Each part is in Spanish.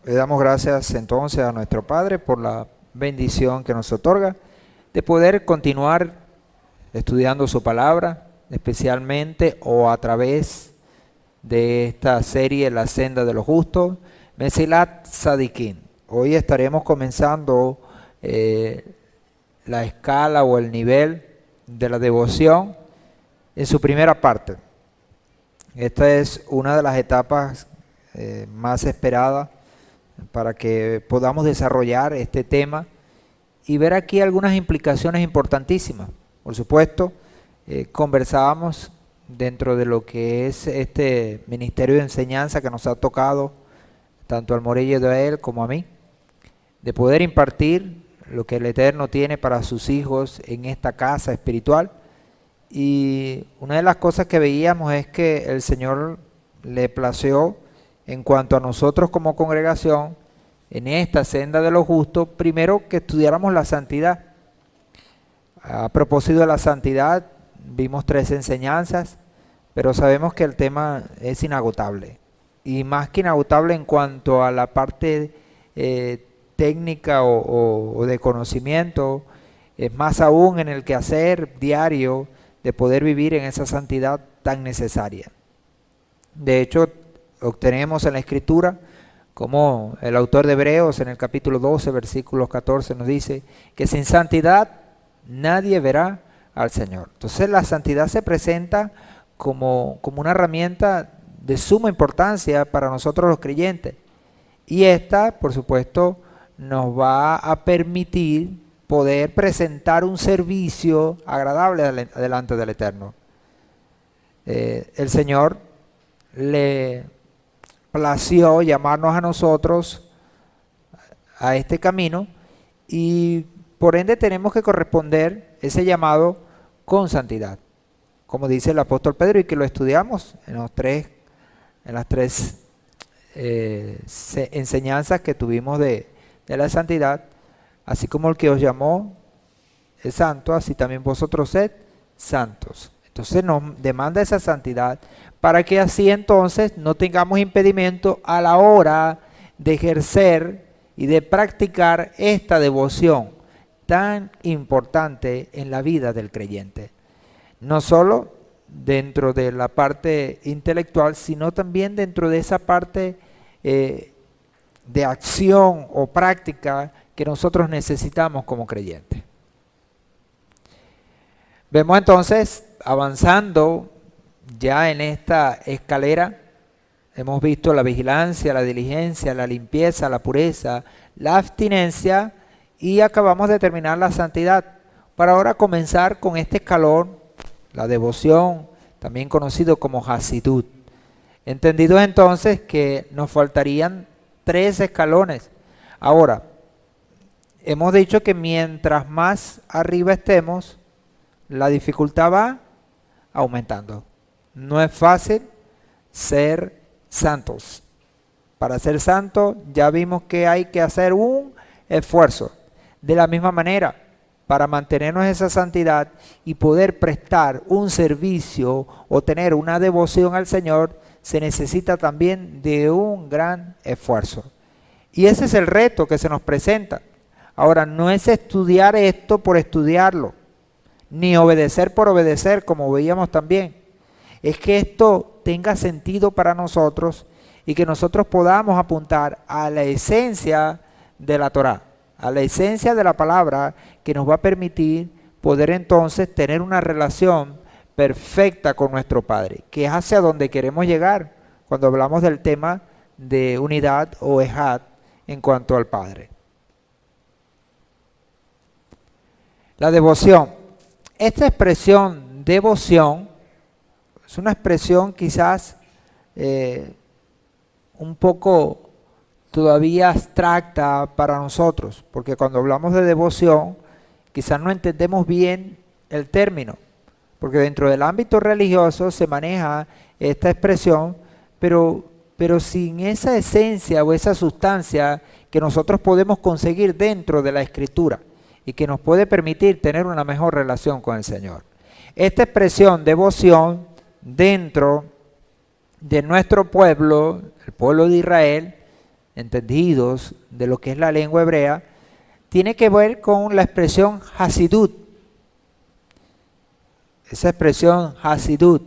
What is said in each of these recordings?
Le damos gracias entonces a nuestro Padre por la bendición que nos otorga de poder continuar estudiando su palabra, especialmente o a través de esta serie La Senda de los Justos, Mesilat Sadikin. Hoy estaremos comenzando la escala o el nivel de la devoción en su primera parte. Esta es una de las etapas más esperadas para que podamos desarrollar este tema y ver aquí algunas implicaciones importantísimas. Por supuesto, conversábamos dentro de lo que es este ministerio de enseñanza que nos ha tocado tanto al Morella de él como a mí, de poder impartir lo que el Eterno tiene para sus hijos en esta casa espiritual. Y una de las cosas que veíamos es que el Señor le plació en cuanto a nosotros como congregación, en esta senda de los justos, primero que estudiáramos la santidad. A propósito de la santidad, vimos 3 enseñanzas, pero sabemos que el tema es inagotable. Y más que inagotable en cuanto a la parte técnica o de conocimiento, es más aún en el quehacer diario de poder vivir en esa santidad tan necesaria. De hecho, obtenemos en la Escritura, como el autor de Hebreos en el capítulo 12, versículos 14 nos dice, que sin santidad nadie verá al Señor. Entonces la santidad se presenta como una herramienta de suma importancia para nosotros los creyentes. Y esta, por supuesto, nos va a permitir poder presentar un servicio agradable delante del Eterno. El Señor le plació llamarnos a nosotros a este camino y por ende tenemos que corresponder ese llamado con santidad, como dice el apóstol Pedro, y que lo estudiamos en las tres enseñanzas que tuvimos de la santidad. Así como el que os llamó es santo, así también vosotros sed santos. Entonces nos demanda esa santidad para que así entonces no tengamos impedimento a la hora de ejercer y de practicar esta devoción tan importante en la vida del creyente. No solo dentro de la parte intelectual, sino también dentro de esa parte de acción o práctica que nosotros necesitamos como creyentes. Vemos entonces, avanzando ya en esta escalera, hemos visto la vigilancia, la diligencia, la limpieza, la pureza, la abstinencia y acabamos de terminar la santidad. Para ahora comenzar con este escalón, la devoción, también conocido como Hasidut. Entendido entonces que nos faltarían 3 escalones. Ahora, hemos dicho que mientras más arriba estemos, la dificultad va aumentando. No es fácil ser santos. Para ser santo ya vimos que hay que hacer un esfuerzo. De la misma manera, para mantenernos esa santidad y poder prestar un servicio o tener una devoción al Señor, se necesita también de un gran esfuerzo. Y ese es el reto que se nos presenta. Ahora, no es estudiar esto por estudiarlo, ni obedecer por obedecer, como veíamos también. Es que esto tenga sentido para nosotros y que nosotros podamos apuntar a la esencia de la Torá, a la esencia de la palabra que nos va a permitir poder entonces tener una relación perfecta con nuestro Padre, que es hacia donde queremos llegar cuando hablamos del tema de unidad o ejad en cuanto al Padre. La devoción. Esta expresión devoción es una expresión quizás un poco todavía abstracta para nosotros, porque cuando hablamos de devoción quizás no entendemos bien el término, porque dentro del ámbito religioso se maneja esta expresión, pero sin esa esencia o esa sustancia que nosotros podemos conseguir dentro de la Escritura y que nos puede permitir tener una mejor relación con el Señor. Esta expresión devoción dentro de nuestro pueblo, el pueblo de Israel, entendidos de lo que es la lengua hebrea, tiene que ver con la expresión Hasidut. Esa expresión Hasidut,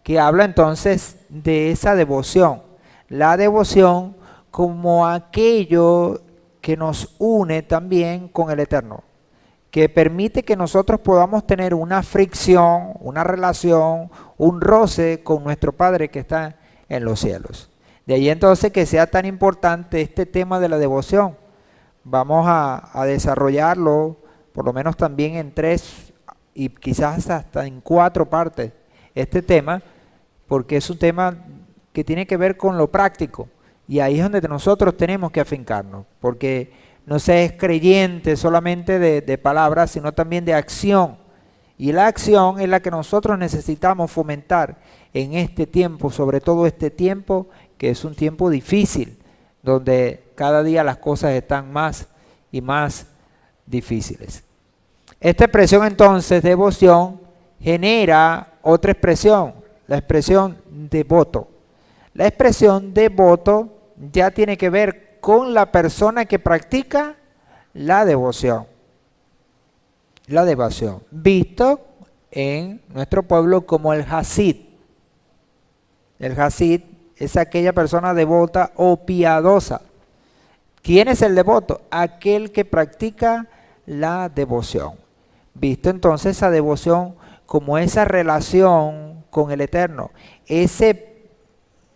que habla entonces de esa devoción. La devoción como aquello que nos une también con el Eterno, que permite que nosotros podamos tener una fricción, una relación, un roce con nuestro Padre que está en los cielos. De ahí entonces que sea tan importante este tema de la devoción. Vamos a desarrollarlo por lo menos también en 3 y quizás hasta en 4 partes este tema, porque es un tema que tiene que ver con lo práctico, y ahí es donde nosotros tenemos que afincarnos, porque no se es creyente solamente de palabras, sino también de acción, y la acción es la que nosotros necesitamos fomentar en este tiempo, sobre todo este tiempo que es un tiempo difícil, donde cada día las cosas están más y más difíciles. Esta expresión entonces, devoción, genera otra expresión, la expresión devoto. La expresión devoto ya tiene que ver con la persona que practica la devoción. La devoción, visto en nuestro pueblo como el Hasid. El Hasid es aquella persona devota o piadosa. ¿Quién es el devoto? Aquel que practica la devoción. Visto entonces esa devoción como esa relación con el Eterno, ese,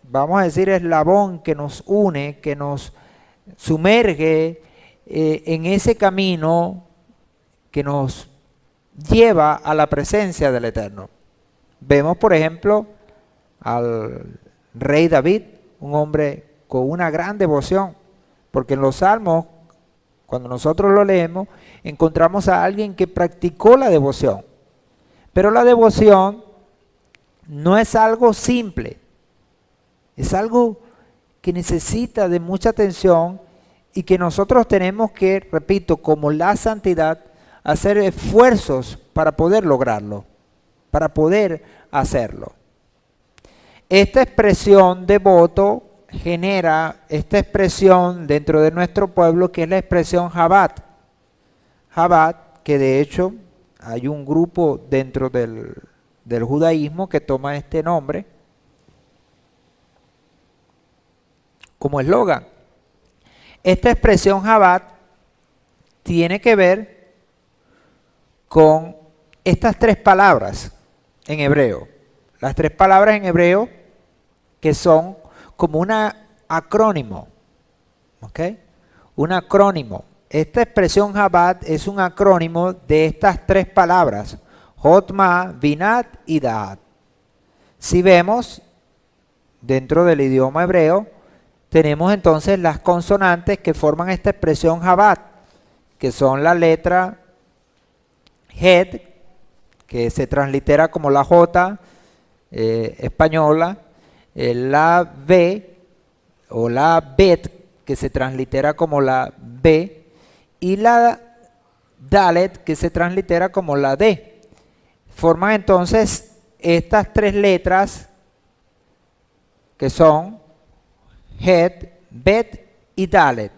vamos a decir, eslabón que nos une, que nos sumerge en ese camino que nos lleva a la presencia del Eterno. Vemos, por ejemplo, al rey David, un hombre con una gran devoción, porque en los Salmos, cuando nosotros lo leemos, encontramos a alguien que practicó la devoción. Pero la devoción no es algo simple, es algo que necesita de mucha atención y que nosotros tenemos que, repito, como la santidad, hacer esfuerzos para poder lograrlo, para poder hacerlo. Esta expresión devoto genera esta expresión dentro de nuestro pueblo que es la expresión Jabat. Jabat, que de hecho hay un grupo dentro del judaísmo que toma este nombre como eslogan. Esta expresión Jabat tiene que ver con estas 3 palabras en hebreo. Las 3 palabras en hebreo que son como un acrónimo, ¿ok? Un acrónimo. Esta expresión Jabat es un acrónimo de estas 3 palabras, Jotma, Binat y Da'at. Si vemos, dentro del idioma hebreo, tenemos entonces las consonantes que forman esta expresión Jabat, que son la letra Het, que se translitera como la J española, la B o la Bet, que se translitera como la B, y la Dalet, que se translitera como la D. Forman entonces estas 3 letras que son Het, Bet y Dalet.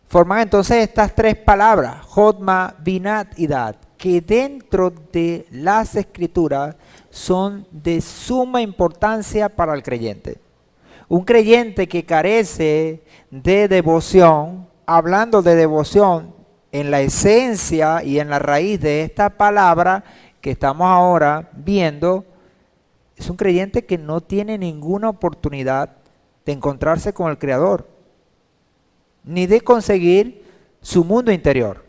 Forman entonces estas 3 palabras, Jotma, Binat y Da'at, que dentro de las escrituras son de suma importancia para el creyente. Un creyente que carece de devoción, hablando de devoción en la esencia y en la raíz de esta palabra que estamos ahora viendo, es un creyente que no tiene ninguna oportunidad de encontrarse con el Creador, ni de conseguir su mundo interior.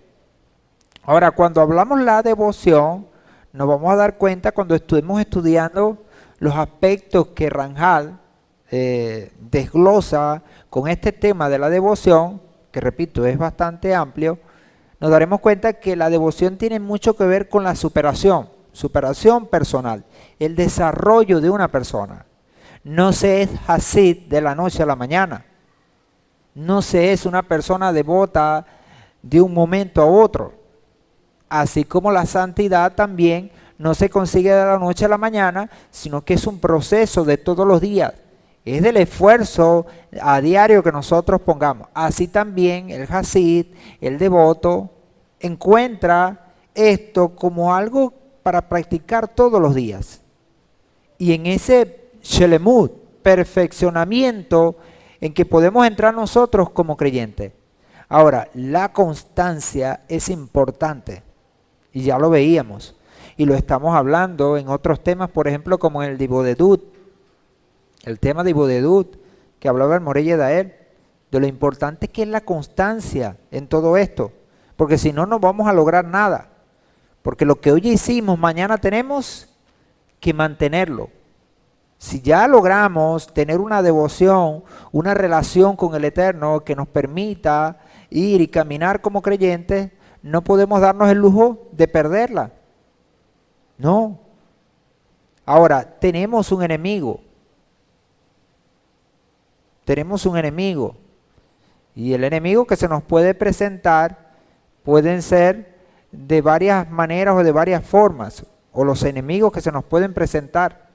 Ahora, cuando hablamos la devoción, nos vamos a dar cuenta cuando estuvimos estudiando los aspectos que Ranjal desglosa con este tema de la devoción, que repito, es bastante amplio, nos daremos cuenta que la devoción tiene mucho que ver con la superación personal, el desarrollo de una persona. No se es Hasid de la noche a la mañana, no se es una persona devota de un momento a otro, así como la santidad también no se consigue de la noche a la mañana, sino que es un proceso de todos los días, es del esfuerzo a diario que nosotros pongamos. Así también el Hasid, el devoto, encuentra esto como algo para practicar todos los días. Y en ese Shelemut, perfeccionamiento, en que podemos entrar nosotros como creyentes. Ahora, la constancia es importante, y ya lo veíamos, y lo estamos hablando en otros temas, por ejemplo, como en el Dibodedut, el tema de Dibodedut, que hablaba el Morey Yedael, de lo importante que es la constancia en todo esto, porque si no, no vamos a lograr nada, porque lo que hoy hicimos, mañana tenemos que mantenerlo. Si ya logramos tener una devoción, una relación con el Eterno que nos permita ir y caminar como creyentes, no podemos darnos el lujo de perderla. No. Ahora, tenemos un enemigo. Tenemos un enemigo. Y el enemigo que se nos puede presentar pueden ser de varias maneras o de varias formas, o los enemigos que se nos pueden presentar.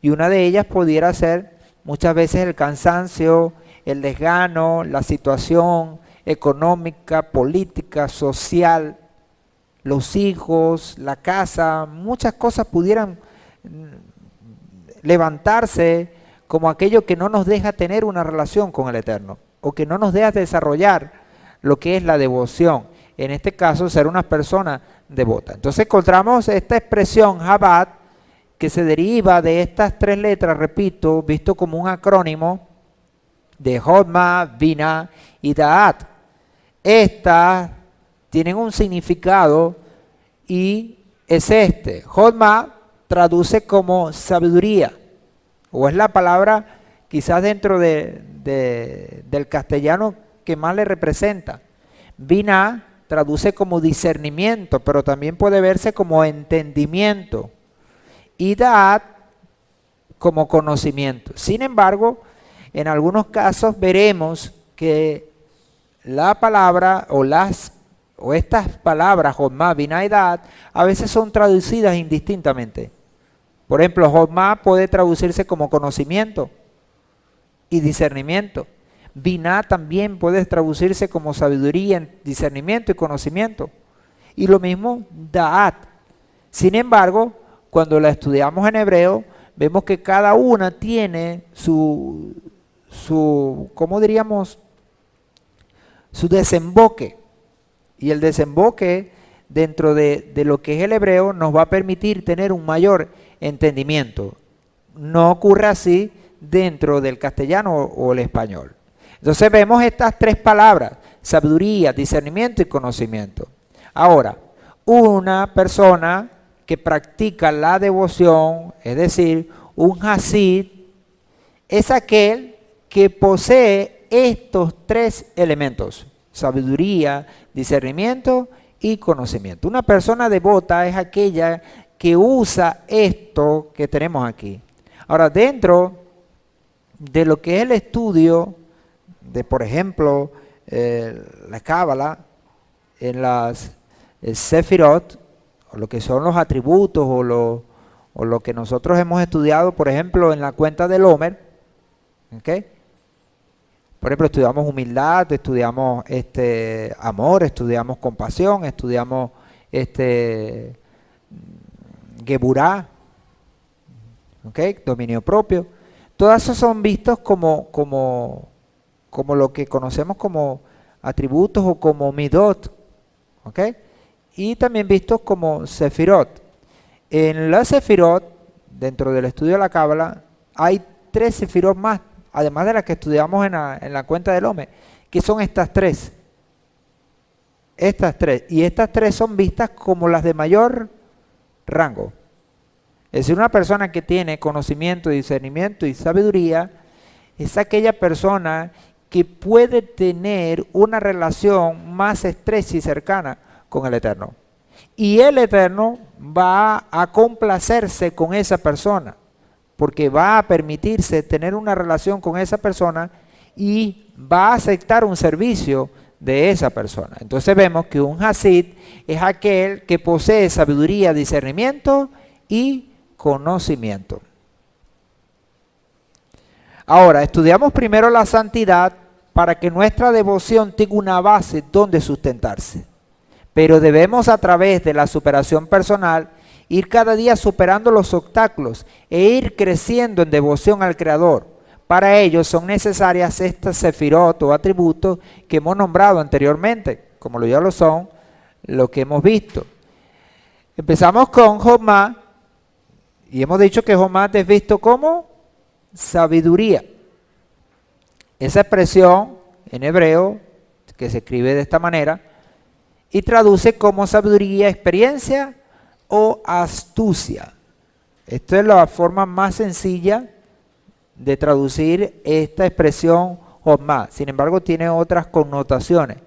Y una de ellas pudiera ser muchas veces el cansancio, el desgano, la situación económica, política, social, los hijos, la casa, muchas cosas pudieran levantarse como aquello que no nos deja tener una relación con el Eterno, o que no nos deja desarrollar lo que es la devoción. En este caso, ser una persona devota. Entonces encontramos esta expresión Chabad, que se deriva de estas tres letras, repito, visto como un acrónimo de Jodma, Bina y Da'at. Estas tienen un significado y es este. Jodma traduce como sabiduría, o es la palabra quizás dentro del castellano que más le representa. Bina traduce como discernimiento, pero también puede verse como entendimiento. Y Da'at como conocimiento. Sin embargo, en algunos casos veremos que la palabra o estas palabras, Jodma, Binah y Da'at, a veces son traducidas indistintamente. Por ejemplo, Jodma puede traducirse como conocimiento y discernimiento. Binah también puede traducirse como sabiduría, discernimiento y conocimiento. Y lo mismo Da'at. Sin embargo, cuando la estudiamos en hebreo, vemos que cada una tiene su ¿cómo diríamos? Su desemboque. Y el desemboque dentro de lo que es el hebreo nos va a permitir tener un mayor entendimiento. No ocurre así dentro del castellano o el español. Entonces vemos estas tres palabras: sabiduría, discernimiento y conocimiento. Ahora, una persona que practica la devoción, es decir, un Hasid, es aquel que posee estos tres elementos: sabiduría, discernimiento y conocimiento. Una persona devota es aquella que usa esto que tenemos aquí. Ahora, dentro de lo que es el estudio de, por ejemplo, la Cábala, en las Sefirot, o lo que son los atributos o lo que nosotros hemos estudiado, por ejemplo, en la cuenta del Homer, ¿okay? Por ejemplo, estudiamos humildad, estudiamos amor, estudiamos compasión, estudiamos Geburá, ¿okay? Dominio propio. Todas esos son vistos como lo que conocemos como atributos o como midot, ¿okay? Y también vistos como sefirot. En la sefirot, dentro del estudio de la Cábala, hay 3 sefirot más, además de las que estudiamos en la cuenta del Homer, que son estas 3. Estas 3. Y estas 3 son vistas como las de mayor rango. Es decir, una persona que tiene conocimiento, discernimiento y sabiduría es aquella persona que puede tener una relación más estrecha y cercana con el Eterno. Y el Eterno va a complacerse con esa persona, porque va a permitirse tener una relación con esa persona y va a aceptar un servicio de esa persona. Entonces vemos que un Hasid es aquel que posee sabiduría, discernimiento y conocimiento. Ahora, estudiamos primero la santidad para que nuestra devoción tenga una base donde sustentarse. Pero debemos a través de la superación personal ir cada día superando los obstáculos e ir creciendo en devoción al Creador. Para ello son necesarias estas sefirot o atributos que hemos nombrado anteriormente, como ya lo son, lo que hemos visto. Empezamos con Jomá, y hemos dicho que Jomá es visto como sabiduría. Esa expresión en hebreo, que se escribe de esta manera, y traduce como sabiduría, experiencia o astucia. Esta es la forma más sencilla de traducir esta expresión Jomá. Sin embargo, tiene otras connotaciones,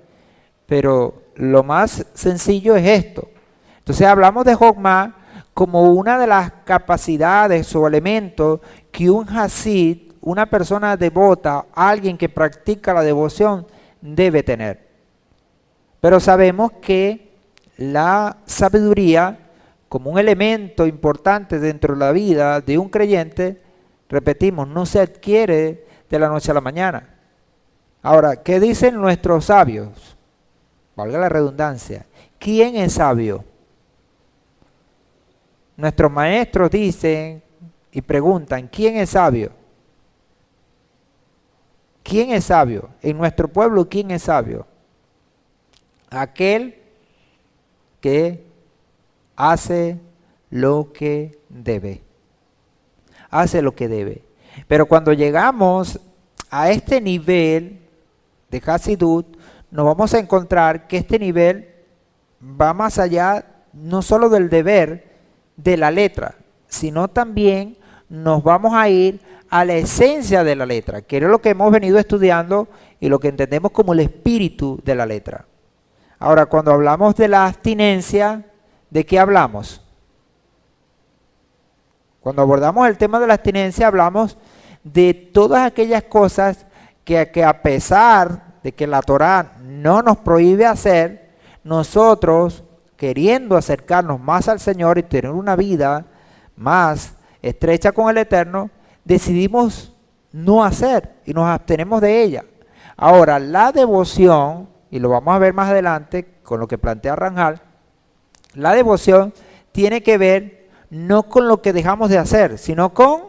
pero lo más sencillo es esto. Entonces hablamos de Jomá como una de las capacidades o elementos que un Hasid, una persona devota, alguien que practica la devoción, debe tener. Pero sabemos que la sabiduría, como un elemento importante dentro de la vida de un creyente, repetimos, no se adquiere de la noche a la mañana. Ahora, ¿qué dicen nuestros sabios? Valga la redundancia. ¿Quién es sabio? Nuestros maestros dicen y preguntan, ¿quién es sabio? ¿Quién es sabio? En nuestro pueblo, ¿quién es sabio? Aquel que hace lo que debe. Hace lo que debe. Pero cuando llegamos a este nivel de Hasidut, nos vamos a encontrar que este nivel va más allá no solo del deber de la letra, sino también nos vamos a ir a la esencia de la letra, que es lo que hemos venido estudiando y lo que entendemos como el espíritu de la letra. Ahora, cuando hablamos de la abstinencia, ¿de qué hablamos? Cuando abordamos el tema de la abstinencia, hablamos de todas aquellas cosas que a pesar de que la Torá no nos prohíbe hacer, nosotros, queriendo acercarnos más al Señor y tener una vida más estrecha con el Eterno, decidimos no hacer y nos abstenemos de ella. Ahora, la devoción, y lo vamos a ver más adelante con lo que plantea Ranjal, la devoción tiene que ver no con lo que dejamos de hacer, sino con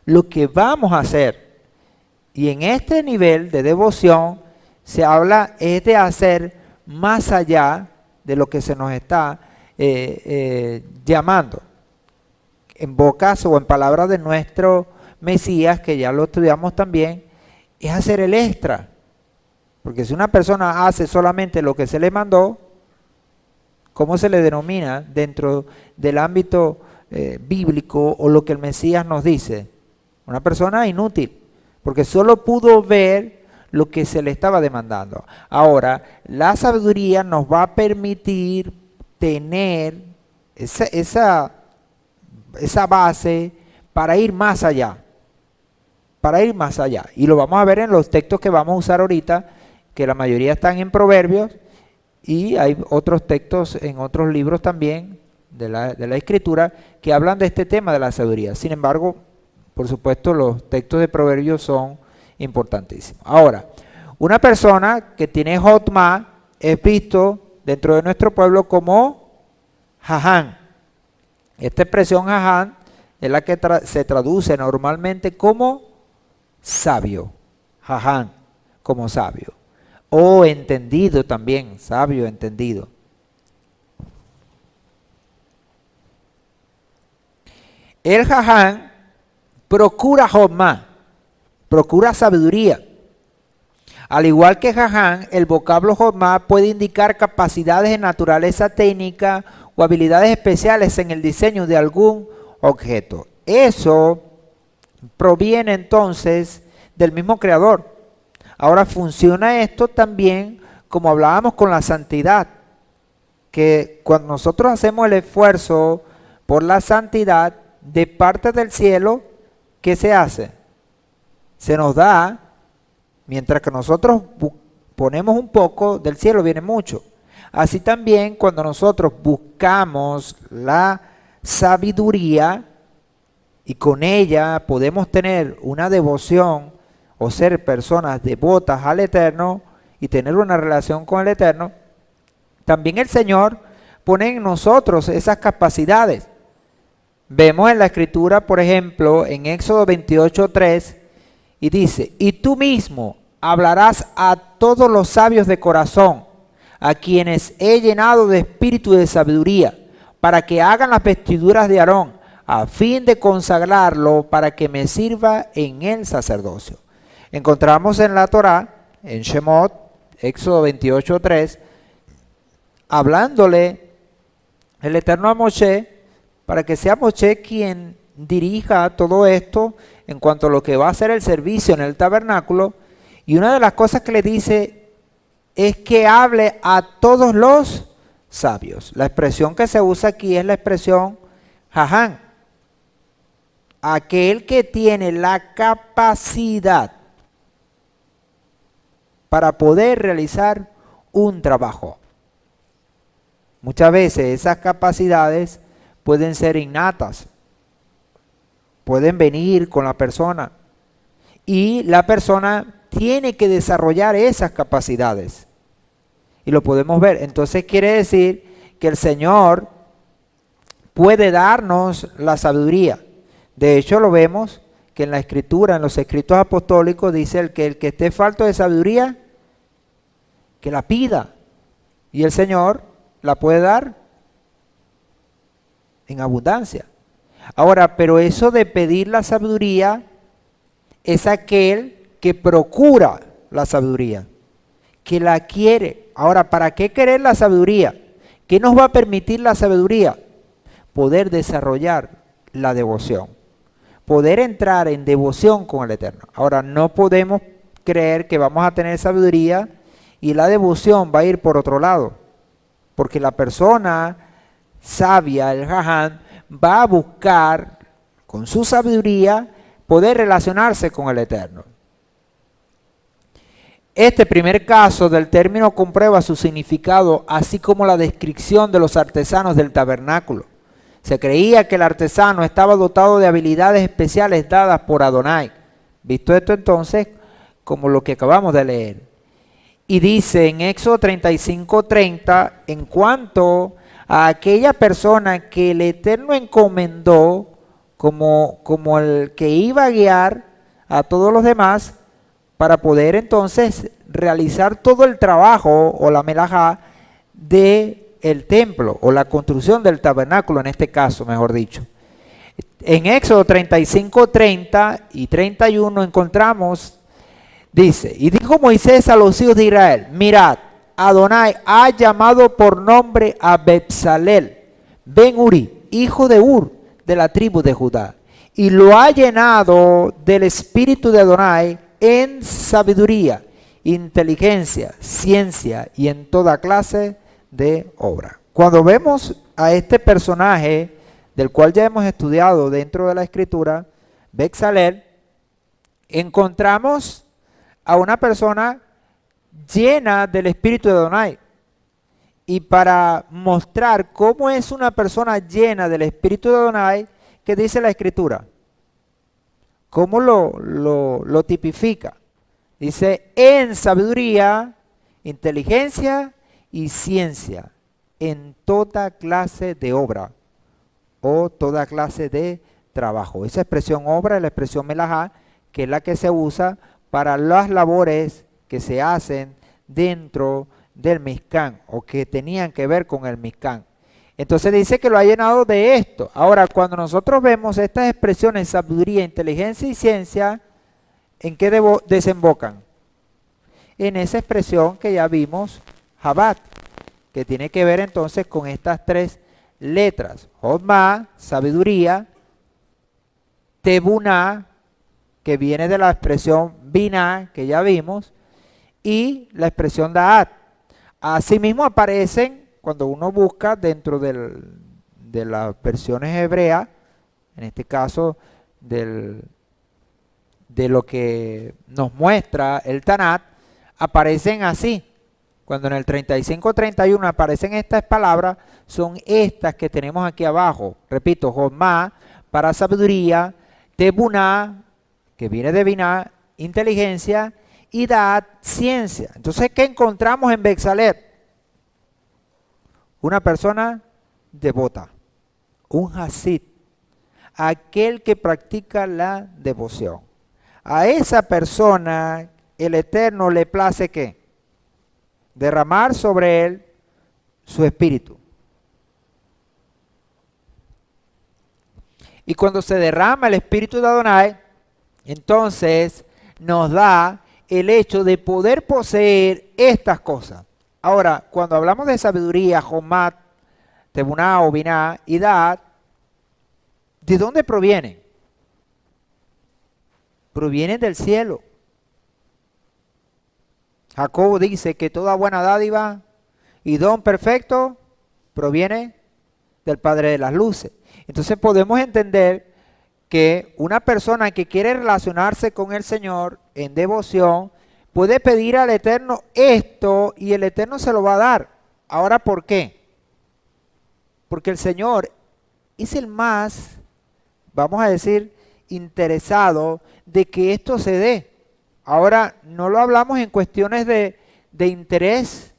lo que vamos a hacer. Y en este nivel de devoción se habla es de hacer más allá de lo que se nos está llamando. En bocas o en palabras de nuestro Mesías, que ya lo estudiamos también, es hacer el extra. Porque si una persona hace solamente lo que se le mandó, ¿cómo se le denomina dentro del ámbito bíblico o lo que el Mesías nos dice? Una persona inútil, porque solo pudo ver lo que se le estaba demandando. Ahora, la sabiduría nos va a permitir tener esa base para ir más allá. Para ir más allá. Y lo vamos a ver en los textos que vamos a usar ahorita, que la mayoría están en Proverbios, y hay otros textos en otros libros también de la Escritura que hablan de este tema de la sabiduría. Sin embargo, por supuesto, los textos de Proverbios son importantísimos. Ahora, una persona que tiene Jotma es visto dentro de nuestro pueblo como Jaján. Esta expresión Jaján es la que se traduce normalmente como sabio. Jaján, como sabio. O entendido también, sabio, entendido. El Jaján procura Jotma, procura sabiduría. Al igual que Jaján, el vocablo Jotma puede indicar capacidades de naturaleza técnica o habilidades especiales en el diseño de algún objeto. Eso proviene entonces del mismo Creador. Ahora funciona esto también como hablábamos con la santidad, que cuando nosotros hacemos el esfuerzo por la santidad de parte del cielo, ¿qué se hace? Se nos da, mientras que nosotros ponemos un poco, del cielo viene mucho. Así también cuando nosotros buscamos la sabiduría, y con ella podemos tener una devoción o ser personas devotas al Eterno y tener una relación con el Eterno, también el Señor pone en nosotros esas capacidades. Vemos en la Escritura, por ejemplo, en Éxodo 28:3, y dice, y tú mismo hablarás a todos los sabios de corazón, a quienes he llenado de espíritu de sabiduría, para que hagan las vestiduras de Aarón, a fin de consagrarlo para que me sirva en el sacerdocio. Encontramos en la Torá, en Shemot, Éxodo 28:3, hablándole el Eterno a Moshe, para que sea Moshe quien dirija todo esto en cuanto a lo que va a ser el servicio en el tabernáculo. Y una de las cosas que le dice es que hable a todos los sabios. La expresión que se usa aquí es la expresión jaján, aquel que tiene la capacidad para poder realizar un trabajo. Muchas veces esas capacidades pueden ser innatas, pueden venir con la persona y la persona tiene que desarrollar esas capacidades y lo podemos ver. Entonces quiere decir que el Señor puede darnos la sabiduría. De hecho lo vemos que en la Escritura, en los escritos apostólicos, dice el que esté falto de sabiduría, que la pida, y el Señor la puede dar en abundancia. Ahora, pero eso de pedir la sabiduría es aquel que procura la sabiduría, que la quiere. Ahora, ¿para qué querer la sabiduría? ¿Qué nos va a permitir la sabiduría? Poder desarrollar la devoción, poder entrar en devoción con el Eterno. Ahora, no podemos creer que vamos a tener sabiduría y la devoción va a ir por otro lado, porque la persona sabia, el jaján, va a buscar con su sabiduría poder relacionarse con el Eterno. Este primer caso del término comprueba su significado, así como la descripción de los artesanos del tabernáculo. Se creía que el artesano estaba dotado de habilidades especiales dadas por Adonai. Visto esto entonces, como lo que acabamos de leer. Y dice en Éxodo 35:30, en cuanto a aquella persona que el Eterno encomendó como el que iba a guiar a todos los demás para poder entonces realizar todo el trabajo o la melajá de el templo o la construcción del tabernáculo, en este caso, mejor dicho. En Éxodo 35:30 y 31 encontramos, dice, y dijo Moisés a los hijos de Israel, mirad, Adonai ha llamado por nombre a Bezalel, Ben Uri, hijo de Ur, de la tribu de Judá, y lo ha llenado del espíritu de Adonai en sabiduría, inteligencia, ciencia y en toda clase de obra. Cuando vemos a este personaje, del cual ya hemos estudiado dentro de la Escritura, Bezalel, encontramos a una persona llena del espíritu de Adonai. Y para mostrar cómo es una persona llena del espíritu de Adonai, ¿qué dice la Escritura? ¿Cómo lo tipifica? Dice, en sabiduría, inteligencia y ciencia, en toda clase de obra o toda clase de trabajo. Esa expresión obra es la expresión melajá, que es la que se usa para las labores que se hacen dentro del Mishkan o que tenían que ver con el Mishkan. Entonces dice que lo ha llenado de esto. Ahora, cuando nosotros vemos estas expresiones, sabiduría, inteligencia y ciencia, ¿en qué desembocan? En esa expresión que ya vimos, Jabat, que tiene que ver entonces con estas tres letras. Jodma, sabiduría, Tebuná, que viene de la expresión Binah, que ya vimos, y la expresión Da'at. Asimismo aparecen, cuando uno busca dentro de las versiones hebreas, en este caso de lo que nos muestra el Tanat, aparecen así. Cuando en el 35-31 aparecen estas palabras, son estas que tenemos aquí abajo. Repito, Jodma, para sabiduría, Tebuná, que viene de Biná, inteligencia, y Daat, ciencia. Entonces, ¿qué encontramos en Betsalet? Una persona devota, un hasid, aquel que practica la devoción. A esa persona el Eterno le place ¿qué? Derramar sobre él su espíritu. Y cuando se derrama el espíritu de Adonai, entonces nos da el hecho de poder poseer estas cosas. Ahora, cuando hablamos de sabiduría, Jomat, Tebuná o Biná y Daat, ¿de dónde provienen? Provienen del cielo. Jacobo dice que toda buena dádiva y don perfecto proviene del Padre de las Luces. Entonces podemos entender que una persona que quiere relacionarse con el Señor en devoción puede pedir al Eterno esto y el Eterno se lo va a dar. Ahora, ¿por qué? Porque el Señor es el más, vamos a decir, interesado de que esto se dé. Ahora, no lo hablamos en cuestiones de interés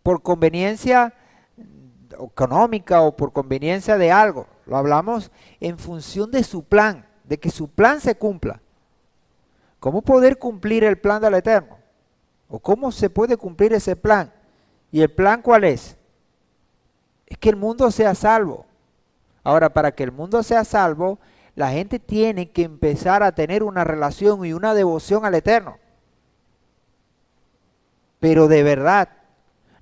por conveniencia económica o por conveniencia de algo. Lo hablamos en función de su plan, de que su plan se cumpla. ¿Cómo poder cumplir el plan del Eterno? ¿O cómo se puede cumplir ese plan? ¿Y el plan cuál es? Es que el mundo sea salvo. Ahora, para que el mundo sea salvo, la gente tiene que empezar a tener una relación y una devoción al Eterno. Pero de verdad,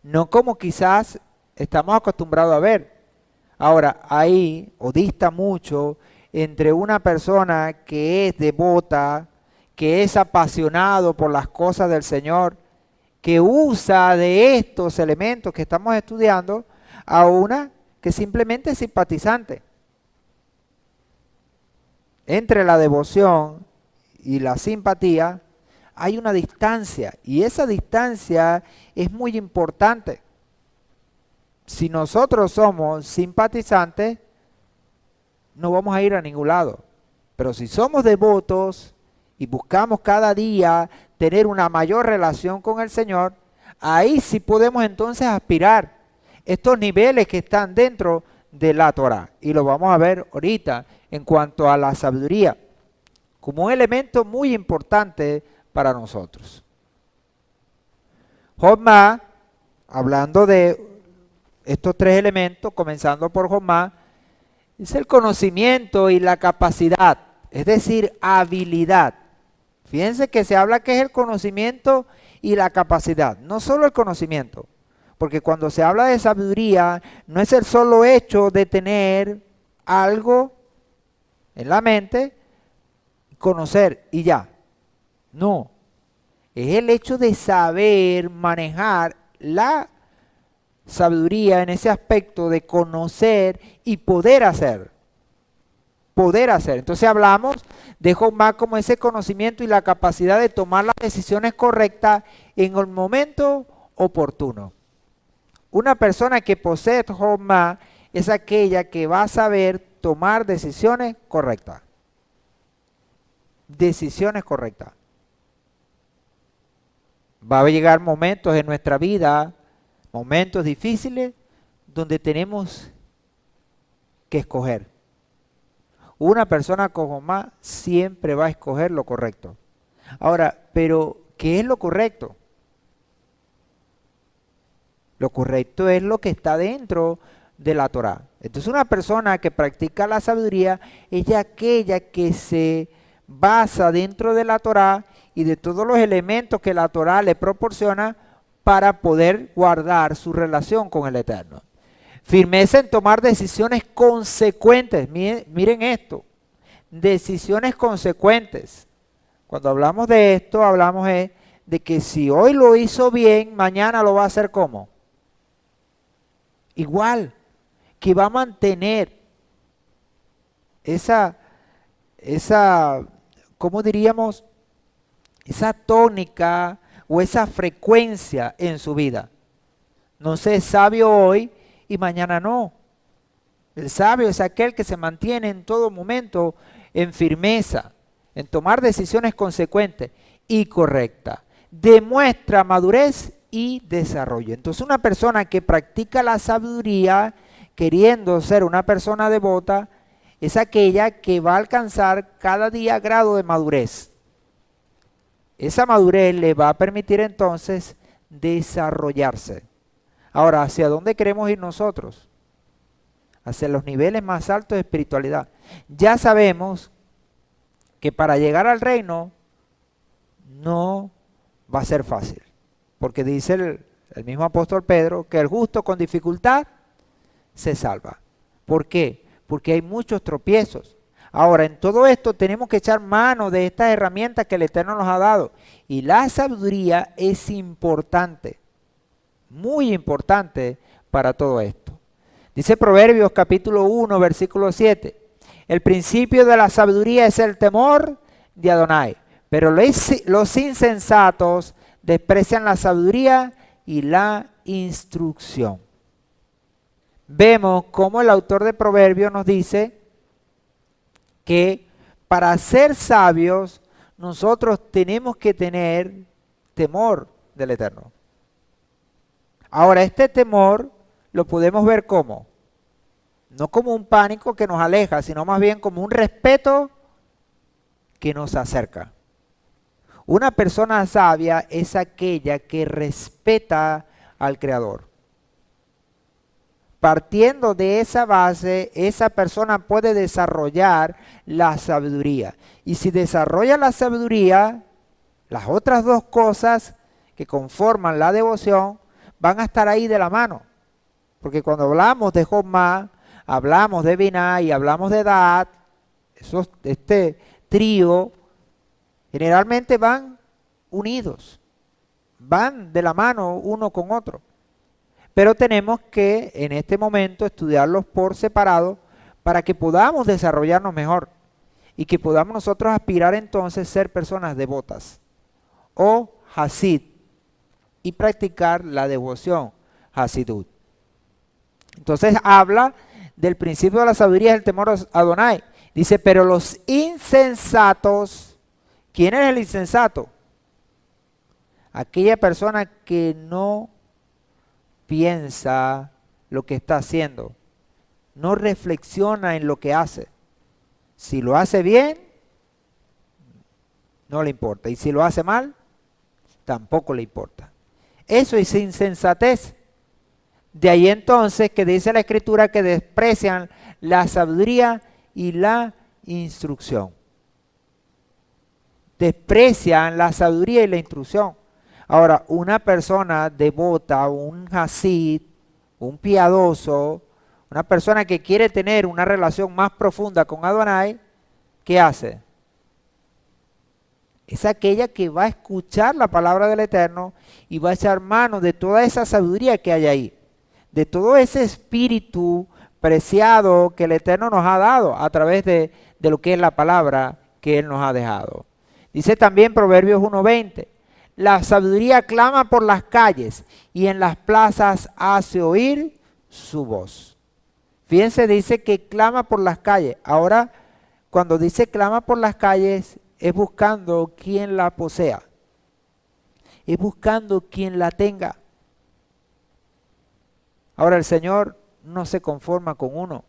no como quizás estamos acostumbrados a ver. Ahora, ahí o dista mucho entre una persona que es devota, que es apasionado por las cosas del Señor, que usa de estos elementos que estamos estudiando, a una que simplemente es simpatizante. Entre la devoción y la simpatía hay una distancia y esa distancia es muy importante. Si nosotros somos simpatizantes, no vamos a ir a ningún lado. Pero si somos devotos y buscamos cada día tener una mayor relación con el Señor, ahí sí podemos entonces aspirar estos niveles que están dentro de la Torah. Y lo vamos a ver ahorita en cuanto a la sabiduría, como un elemento muy importante para nosotros. Jomá, hablando de estos tres elementos, comenzando por Jomá, es el conocimiento y la capacidad, es decir, habilidad. Fíjense que se habla que es el conocimiento y la capacidad, no solo el conocimiento, porque cuando se habla de sabiduría, no es el solo hecho de tener algo en la mente, conocer y ya. No, es el hecho de saber manejar la sabiduría en ese aspecto de conocer y poder hacer. Poder hacer. Entonces hablamos de Jomá como ese conocimiento y la capacidad de tomar las decisiones correctas en el momento oportuno. Una persona que posee Jomá es aquella que va a saber tomar decisiones correctas. Decisiones correctas. Va a llegar momentos en nuestra vida, momentos difíciles, donde tenemos que escoger. Una persona con Jomá siempre va a escoger lo correcto. Ahora, pero ¿qué es lo correcto? Lo correcto es lo que está dentro de la Torá. Entonces una persona que practica la sabiduría es aquella que se basa dentro de la Torá y de todos los elementos que la Torá le proporciona para poder guardar su relación con el Eterno. Firmeza en tomar decisiones consecuentes. Miren esto, decisiones consecuentes. Cuando hablamos de esto, hablamos de que si hoy lo hizo bien, mañana lo va a hacer ¿cómo? Igual, que va a mantener esa, ¿cómo diríamos? Esa tónica o esa frecuencia en su vida. No sé, es sabio hoy y mañana no. El sabio es aquel que se mantiene en todo momento en firmeza, en tomar decisiones consecuentes y correctas. Demuestra madurez y desarrollo. Entonces una persona que practica la sabiduría queriendo ser una persona devota es aquella que va a alcanzar cada día grado de madurez. Esa madurez le va a permitir entonces desarrollarse. Ahora, ¿hacia dónde queremos ir nosotros? Hacia los niveles más altos de espiritualidad. Ya sabemos que para llegar al reino no va a ser fácil. Porque dice el mismo apóstol Pedro que el justo con dificultad se salva. ¿Por qué? Porque hay muchos tropiezos. Ahora, en todo esto tenemos que echar mano de estas herramientas que el Eterno nos ha dado. Y la sabiduría es importante, muy importante para todo esto. Dice Proverbios capítulo 1, versículo 7. El principio de la sabiduría es el temor de Adonai, pero los insensatos desprecian la sabiduría y la instrucción. Vemos cómo el autor de Proverbios nos dice que para ser sabios nosotros tenemos que tener temor del Eterno. Ahora, este temor lo podemos ver como, no como un pánico que nos aleja, sino más bien como un respeto que nos acerca. Una persona sabia es aquella que respeta al Creador. Partiendo de esa base, esa persona puede desarrollar la sabiduría. Y si desarrolla la sabiduría, las otras dos cosas que conforman la devoción van a estar ahí de la mano. Porque cuando hablamos de Josma, hablamos de Binah y hablamos de Daat, este trío generalmente van unidos, van de la mano uno con otro. Pero tenemos que en este momento estudiarlos por separado para que podamos desarrollarnos mejor y que podamos nosotros aspirar entonces a ser personas devotas o Hasid y practicar la devoción Hasidut. Entonces habla del principio de la sabiduría y el temor a Adonai. Dice, pero los insensatos, ¿quién es el insensato? Aquella persona que no piensa lo que está haciendo, no reflexiona en lo que hace. Si lo hace bien, no le importa. Y si lo hace mal, tampoco le importa. Eso es insensatez. De ahí entonces que dice la Escritura que desprecian la sabiduría y la instrucción. Desprecian la sabiduría y la instrucción. Ahora, una persona devota, un hasid, un piadoso, una persona que quiere tener una relación más profunda con Adonai, ¿qué hace? Es aquella que va a escuchar la palabra del Eterno y va a echar mano de toda esa sabiduría que hay ahí, de todo ese espíritu preciado que el Eterno nos ha dado a través de lo que es la palabra que Él nos ha dejado. Dice también Proverbios 1:20. La sabiduría clama por las calles y en las plazas hace oír su voz. Fíjense, dice que clama por las calles. Ahora, cuando dice clama por las calles, es buscando quien la posea. Es buscando quien la tenga. Ahora, el Señor no se conforma con uno.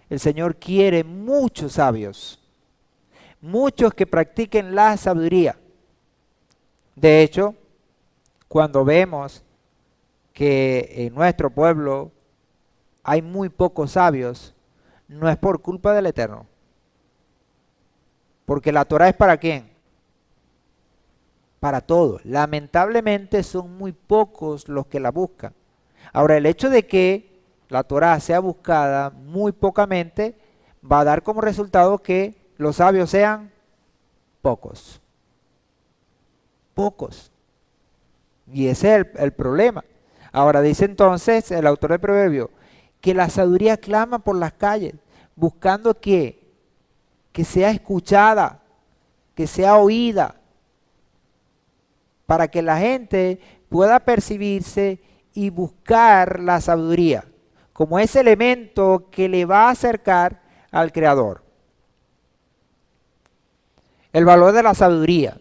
El Señor quiere muchos sabios. Muchos que practiquen la sabiduría. De hecho, cuando vemos que en nuestro pueblo hay muy pocos sabios, no es por culpa del Eterno. Porque la Torah es ¿para quién? Para todos. Lamentablemente son muy pocos los que la buscan. Ahora, el hecho de que la Torah sea buscada muy pocamente va a dar como resultado que los sabios sean pocos. Pocos. Y ese es el problema. Ahora dice entonces el autor del proverbio que la sabiduría clama por las calles, buscando que sea escuchada, que sea oída, para que la gente pueda percibirse y buscar la sabiduría. como ese elemento que le va a acercar al Creador. El valor de la sabiduría.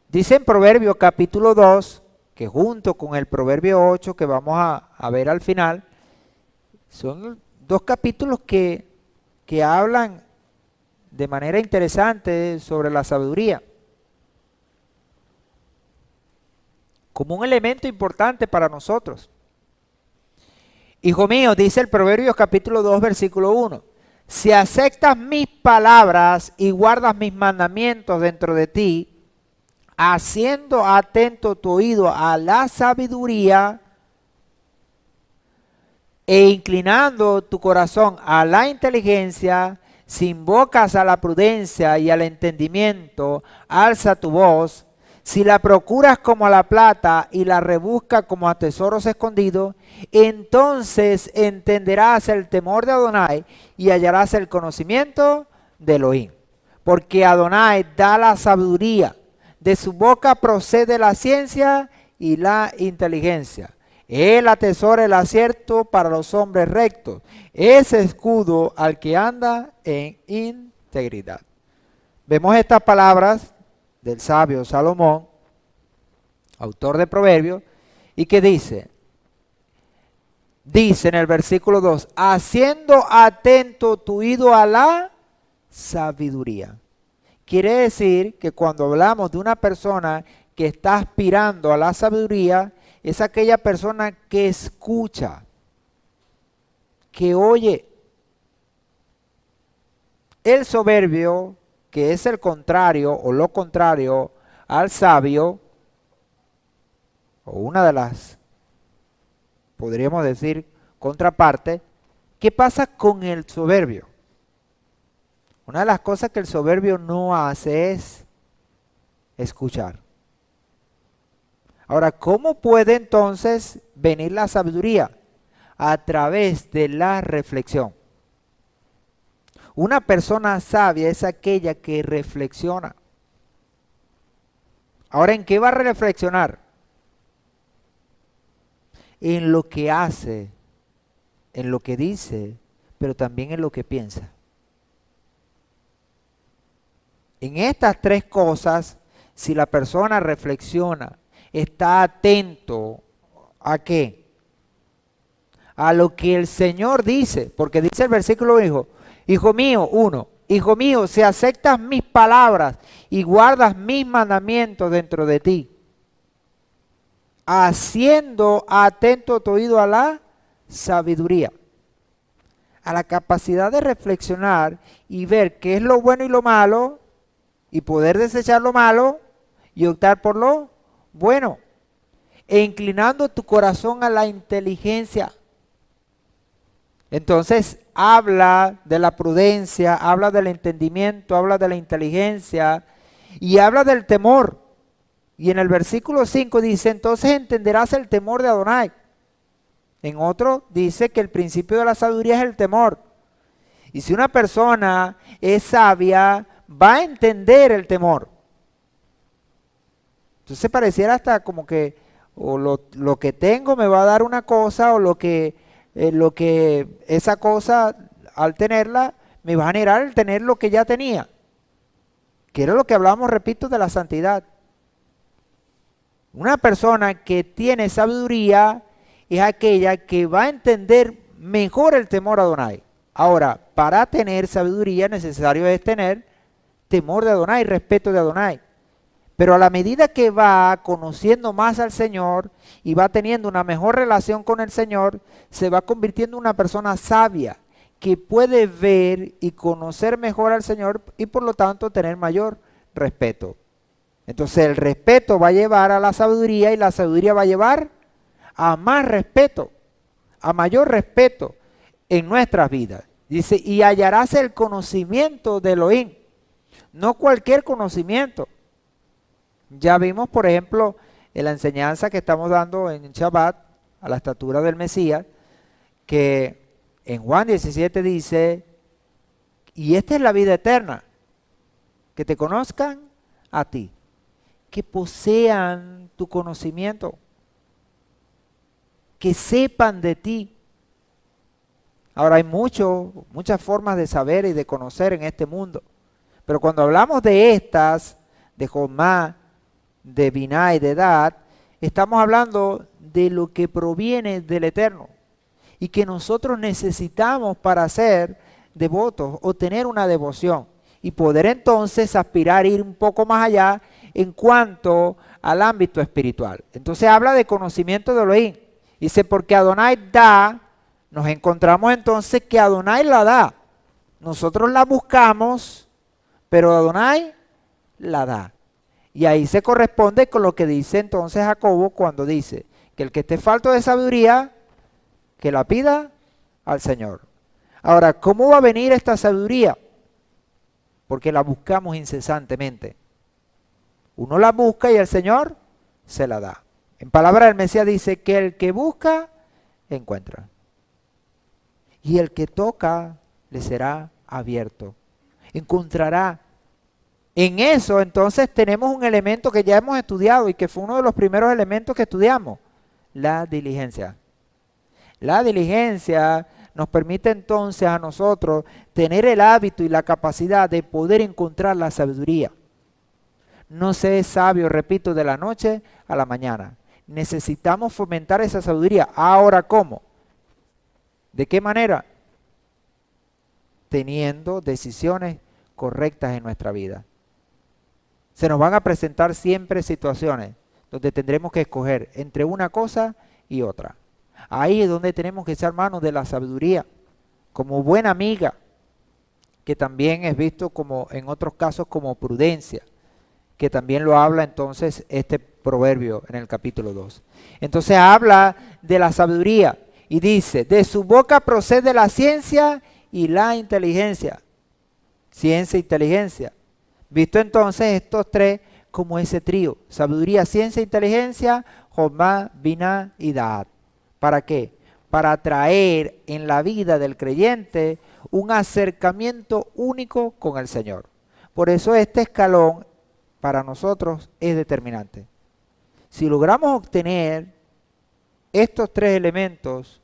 Dice en Proverbios capítulo 2, que junto con el Proverbio 8 que vamos a ver al final, son dos capítulos que hablan de manera interesante sobre la sabiduría, como un elemento importante para nosotros. Hijo mío, dice el Proverbios capítulo 2, versículo 1, si aceptas mis palabras y guardas mis mandamientos dentro de ti, haciendo atento tu oído a la sabiduría e inclinando tu corazón a la inteligencia, si invocas a la prudencia y al entendimiento, alza tu voz. Si la procuras como a la plata y la rebuscas como a tesoros escondidos, entonces entenderás el temor de Adonai y hallarás el conocimiento de Elohim. Porque Adonai da la sabiduría, de su boca procede la ciencia y la inteligencia. Él atesora el acierto para los hombres rectos, es escudo al que anda en integridad. Vemos estas palabras del sabio Salomón, autor de Proverbios, y que dice en el versículo 2, haciendo atento tu oído a la sabiduría. Quiere decir que cuando hablamos de una persona que está aspirando a la sabiduría, es aquella persona que escucha, que oye. El soberbio, que es el contrario o lo contrario al sabio, o una de las, podríamos decir, contraparte, ¿qué pasa con el soberbio? Una de las cosas que el soberbio no hace es escuchar. Ahora, ¿cómo puede entonces venir la sabiduría? A través de la reflexión. Una persona sabia es aquella que reflexiona. Ahora, ¿en qué va a reflexionar? En lo que hace, en lo que dice, pero también en lo que piensa. En estas tres cosas, si la persona reflexiona, está atento ¿a qué? A lo que el Señor dice, porque dice el versículo 1, hijo mío, si aceptas mis palabras y guardas mis mandamientos dentro de ti, haciendo atento tu oído a la sabiduría, a la capacidad de reflexionar y ver qué es lo bueno y lo malo, y poder desechar lo malo y optar por lo bueno, e inclinando tu corazón a la inteligencia. Entonces habla de la prudencia, habla del entendimiento, habla de la inteligencia y habla del temor. Y en el versículo 5 dice, entonces entenderás el temor de Adonai. En otro dice que el principio de la sabiduría es el temor. Y si una persona es sabia, va a entender el temor. Entonces pareciera hasta como que o lo que tengo me va a dar una cosa, o lo que esa cosa al tenerla me va a generar el tener lo que ya tenía. Que era lo que hablamos, repito, de la santidad. Una persona que tiene sabiduría es aquella que va a entender mejor el temor a Adonai. Ahora, para tener sabiduría necesario es tener temor de Adonai, respeto de Adonai. Pero a la medida que va conociendo más al Señor y va teniendo una mejor relación con el Señor, se va convirtiendo en una persona sabia que puede ver y conocer mejor al Señor y por lo tanto tener mayor respeto. Entonces el respeto va a llevar a la sabiduría y la sabiduría va a llevar a más respeto, a mayor respeto en nuestras vidas. Dice, y hallarás el conocimiento de Elohim. No cualquier conocimiento. Ya vimos, por ejemplo, en la enseñanza que estamos dando en Shabbat, a la estatura del Mesías, que en Juan 17 dice, y esta es la vida eterna, que te conozcan a ti, que posean tu conocimiento, que sepan de ti. Ahora hay muchas formas de saber y de conocer en este mundo. Pero cuando hablamos de estas, de Jomá, de Biná y de Dat, estamos hablando de lo que proviene del Eterno y que nosotros necesitamos para ser devotos o tener una devoción y poder entonces aspirar a ir un poco más allá en cuanto al ámbito espiritual. Entonces habla de conocimiento de Elohim. Dice, porque Adonai da, nos encontramos entonces que Adonai la da. Nosotros la buscamos, pero Adonai la da. Y ahí se corresponde con lo que dice entonces Jacobo cuando dice que el que esté falto de sabiduría, que la pida al Señor. Ahora, ¿cómo va a venir esta sabiduría? Porque la buscamos incesantemente. Uno la busca y el Señor se la da. En palabra del Mesías dice que el que busca, encuentra. Y el que toca, le será abierto. Encontrará. En eso entonces tenemos un elemento que ya hemos estudiado y que fue uno de los primeros elementos que estudiamos, la diligencia. La diligencia nos permite entonces a nosotros tener el hábito y la capacidad de poder encontrar la sabiduría. No se es sabio, repito, de la noche a la mañana. Necesitamos fomentar esa sabiduría. Ahora, ¿cómo? ¿De qué manera? Teniendo decisiones correctas en nuestra vida. Se nos van a presentar siempre situaciones donde tendremos que escoger entre una cosa y otra. Ahí es donde tenemos que echar mano de la sabiduría, como buena amiga, que también es visto como en otros casos como prudencia, que también lo habla entonces este proverbio en el capítulo 2. Entonces habla de la sabiduría y dice, de su boca procede la ciencia y la inteligencia. Ciencia e inteligencia. Visto entonces estos tres como ese trío, sabiduría, ciencia, inteligencia, Jomá, Biná y Daat. ¿Para qué? Para traer en la vida del creyente un acercamiento único con el Señor. Por eso este escalón para nosotros es determinante. Si logramos obtener estos tres elementos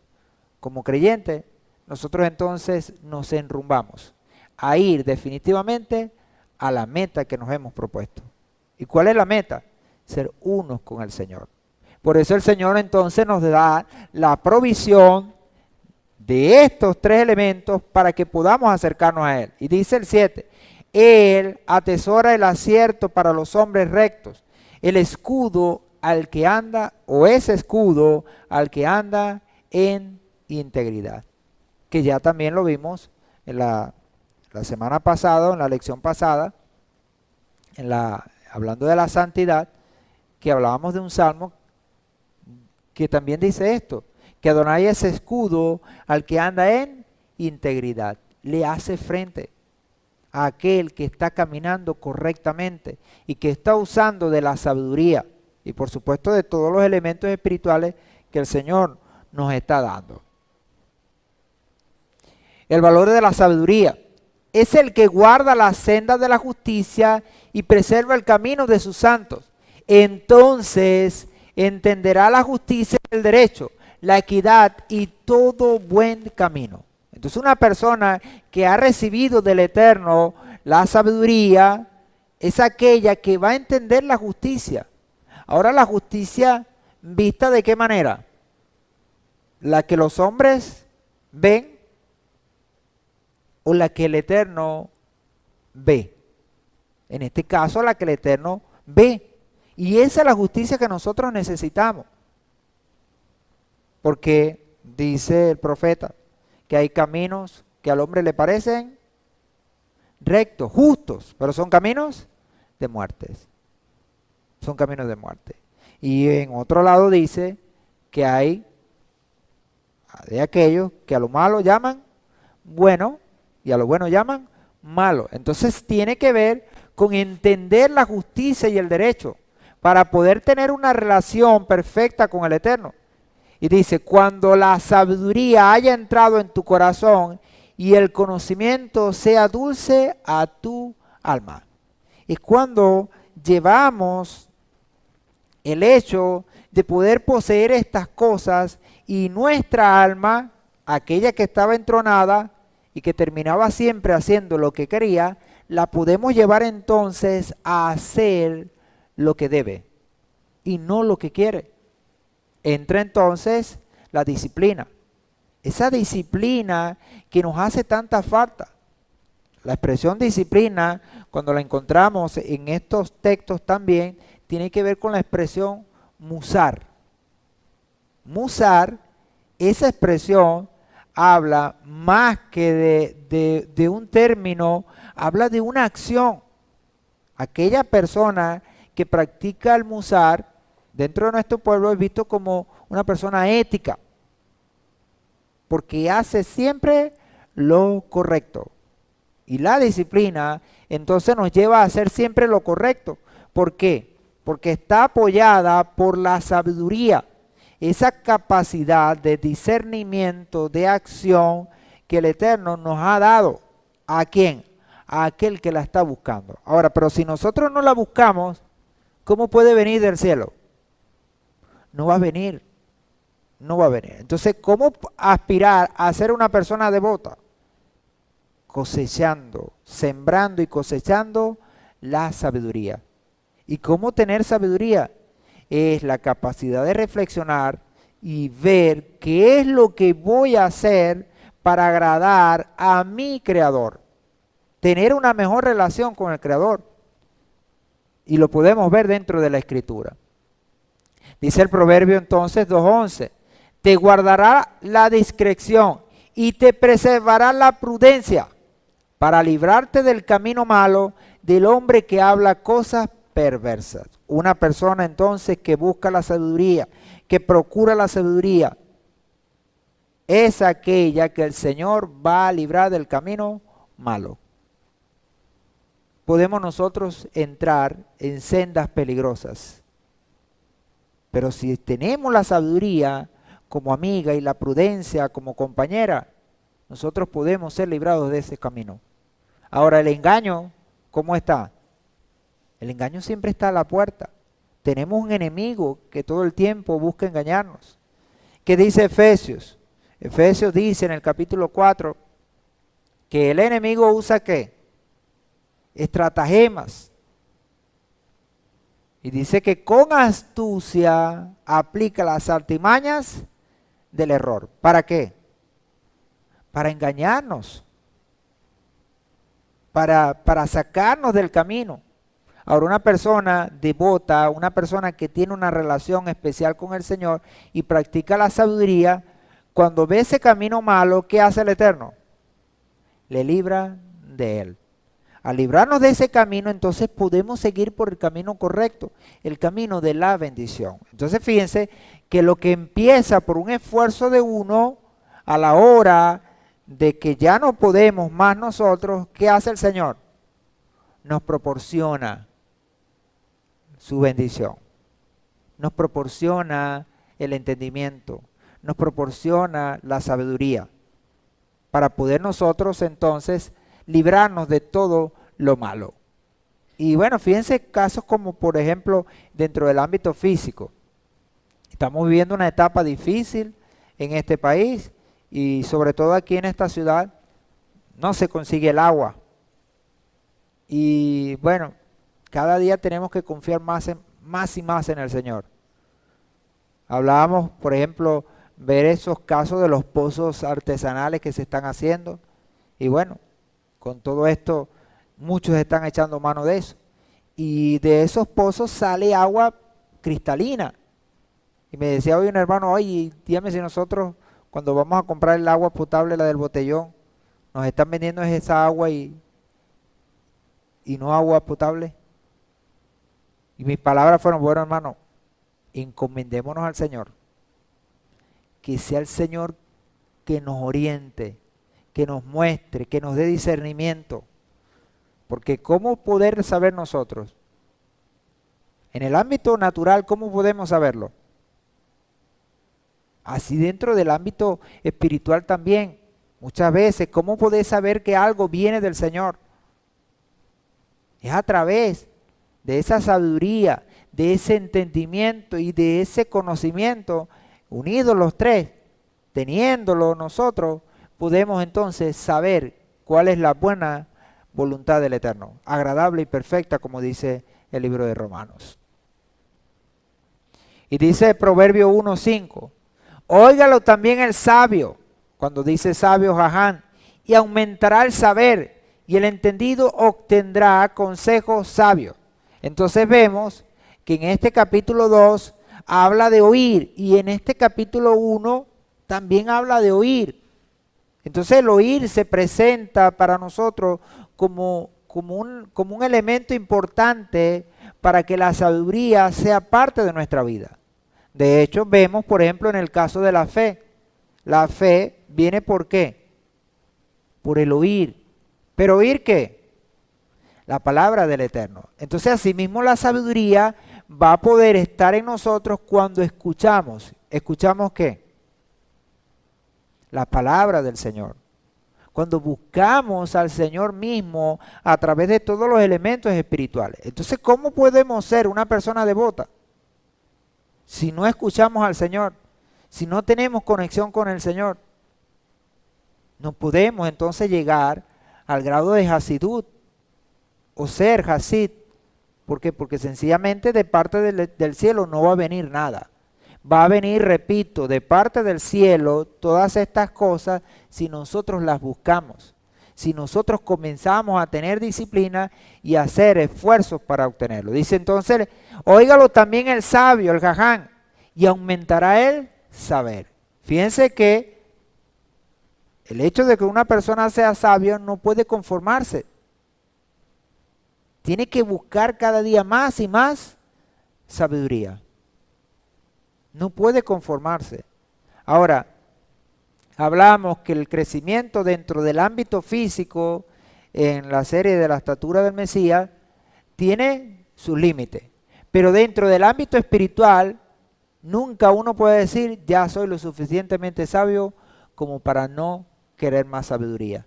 como creyentes, nosotros entonces nos enrumbamos a ir definitivamente a la meta que nos hemos propuesto. ¿Y cuál es la meta? Ser unos con el Señor. Por eso el Señor entonces nos da la provisión de estos tres elementos para que podamos acercarnos a Él. Y dice el 7, Él atesora el acierto para los hombres rectos, el escudo al que anda, o ese escudo al que anda en integridad. Que ya también lo vimos en la semana pasada, en la lección pasada, hablando de la santidad, que hablábamos de un salmo que también dice esto, que Adonai es escudo al que anda en integridad, le hace frente a aquel que está caminando correctamente y que está usando de la sabiduría y por supuesto de todos los elementos espirituales que el Señor nos está dando. El valor de la sabiduría es el que guarda las sendas de la justicia y preserva el camino de sus santos. Entonces entenderá la justicia y el derecho, la equidad y todo buen camino. Entonces una persona que ha recibido del Eterno la sabiduría es aquella que va a entender la justicia. Ahora la justicia vista ¿de qué manera? La que los hombres ven o la que el Eterno ve. En este caso la que el Eterno ve. Y esa es la justicia que nosotros necesitamos. Porque dice el profeta que hay caminos que al hombre le parecen rectos, justos, pero son caminos de muertes. Son caminos de muerte. Y en otro lado dice que hay de aquellos que a lo malo llaman bueno y a lo bueno llaman malo. Entonces tiene que ver con entender la justicia y el derecho para poder tener una relación perfecta con el Eterno. Y dice, cuando la sabiduría haya entrado en tu corazón y el conocimiento sea dulce a tu alma. Es cuando llevamos el hecho de poder poseer estas cosas y nuestra alma aquella que estaba entronada y que terminaba siempre haciendo lo que quería, la podemos llevar entonces a hacer lo que debe y no lo que quiere. Entra entonces la disciplina. Esa disciplina que nos hace tanta falta. La expresión disciplina, cuando la encontramos en estos textos también, tiene que ver con la expresión musar. Musar, esa expresión habla más que de un término, habla de una acción. Aquella persona que practica el musar, dentro de nuestro pueblo es visto como una persona ética, porque hace siempre lo correcto. Y la disciplina entonces nos lleva a hacer siempre lo correcto. ¿Por qué? Porque está apoyada por la sabiduría, esa capacidad de discernimiento, de acción que el Eterno nos ha dado. ¿A quién? A aquel que la está buscando. Ahora, pero si nosotros no la buscamos, ¿cómo puede venir del cielo? No va a venir. No va a venir. Entonces, ¿cómo aspirar a ser una persona devota? Cosechando, sembrando y cosechando la sabiduría. ¿Y cómo tener sabiduría? Es la capacidad de reflexionar y ver qué es lo que voy a hacer para agradar a mi Creador. Tener una mejor relación con el Creador. Y lo podemos ver dentro de la Escritura. Dice el Proverbio entonces 2:11, te guardará la discreción y te preservará la prudencia para librarte del camino malo del hombre que habla cosas perversas. Una persona entonces que busca la sabiduría, que procura la sabiduría, es aquella que el Señor va a librar del camino malo. Podemos nosotros entrar en sendas peligrosas, pero si tenemos la sabiduría como amiga y la prudencia como compañera, nosotros podemos ser librados de ese camino. Ahora, el engaño, ¿cómo está? El engaño siempre está a la puerta. Tenemos un enemigo que todo el tiempo busca engañarnos. ¿Qué dice Efesios? Efesios dice en el capítulo 4 que el enemigo usa ¿qué? Estratagemas. Y dice que con astucia aplica las artimañas del error. ¿Para qué? Para engañarnos. Para sacarnos del camino. Ahora, una persona devota, una persona que tiene una relación especial con el Señor y practica la sabiduría, cuando ve ese camino malo, ¿qué hace el Eterno? Le libra de él. Al librarnos de ese camino, entonces podemos seguir por el camino correcto, el camino de la bendición. Entonces fíjense que lo que empieza por un esfuerzo de uno, a la hora de que ya no podemos más nosotros, ¿qué hace el Señor? Nos proporciona su bendición, nos proporciona el entendimiento, nos proporciona la sabiduría, para poder nosotros entonces librarnos de todo lo malo. Y bueno, fíjense casos como por ejemplo dentro del ámbito físico. Estamos viviendo una etapa difícil en este país y sobre todo aquí en esta ciudad no se consigue el agua. Y bueno, cada día tenemos que confiar más y más en el Señor. Hablábamos, por ejemplo, ver esos casos de los pozos artesanales que se están haciendo. Y bueno, con todo esto, muchos están echando mano de eso. Y de esos pozos sale agua cristalina. Y me decía hoy un hermano, oye, dígame si nosotros, cuando vamos a comprar el agua potable, la del botellón, nos están vendiendo esa agua y no agua potable. Y mis palabras fueron, bueno hermano, encomendémonos al Señor. Que sea el Señor que nos oriente, que nos muestre, que nos dé discernimiento. Porque ¿cómo poder saber nosotros? En el ámbito natural, ¿cómo podemos saberlo? Así dentro del ámbito espiritual también. Muchas veces, ¿cómo podés saber que algo viene del Señor? Es a través de esa sabiduría, de ese entendimiento y de ese conocimiento, unidos los tres, teniéndolo nosotros, podemos entonces saber cuál es la buena voluntad del Eterno, agradable y perfecta, como dice el libro de Romanos. Y dice Proverbio 1:5, óigalo también el sabio, cuando dice sabio, jaján, y aumentará el saber, y el entendido obtendrá consejo sabio. Entonces vemos que en este capítulo 2 habla de oír, y en este capítulo 1 también habla de oír. Entonces el oír se presenta para nosotros como un elemento importante para que la sabiduría sea parte de nuestra vida. De hecho, vemos, por ejemplo, en el caso de la fe. La fe viene ¿por qué? Por el oír. ¿Pero oír qué? La palabra del Eterno. Entonces, asimismo, la sabiduría va a poder estar en nosotros cuando escuchamos. ¿Escuchamos qué? La palabra del Señor. Cuando buscamos al Señor mismo a través de todos los elementos espirituales. Entonces, ¿cómo podemos ser una persona devota si no escuchamos al Señor? Si no tenemos conexión con el Señor. No podemos entonces llegar al grado de Hasidut o ser Hasid. ¿Por qué? Porque sencillamente de parte del cielo no va a venir nada. Va a venir, repito, de parte del cielo todas estas cosas si nosotros las buscamos. Si nosotros comenzamos a tener disciplina y a hacer esfuerzos para obtenerlo. Dice entonces, óigalo también el sabio, el jaján, y aumentará el saber. Fíjense que el hecho de que una persona sea sabio no puede conformarse. Tiene que buscar cada día más y más sabiduría. No puede conformarse. Ahora, hablamos que el crecimiento dentro del ámbito físico, en la serie de la estatura del Mesías, tiene sus límites. Pero dentro del ámbito espiritual, nunca uno puede decir, ya soy lo suficientemente sabio como para no querer más sabiduría.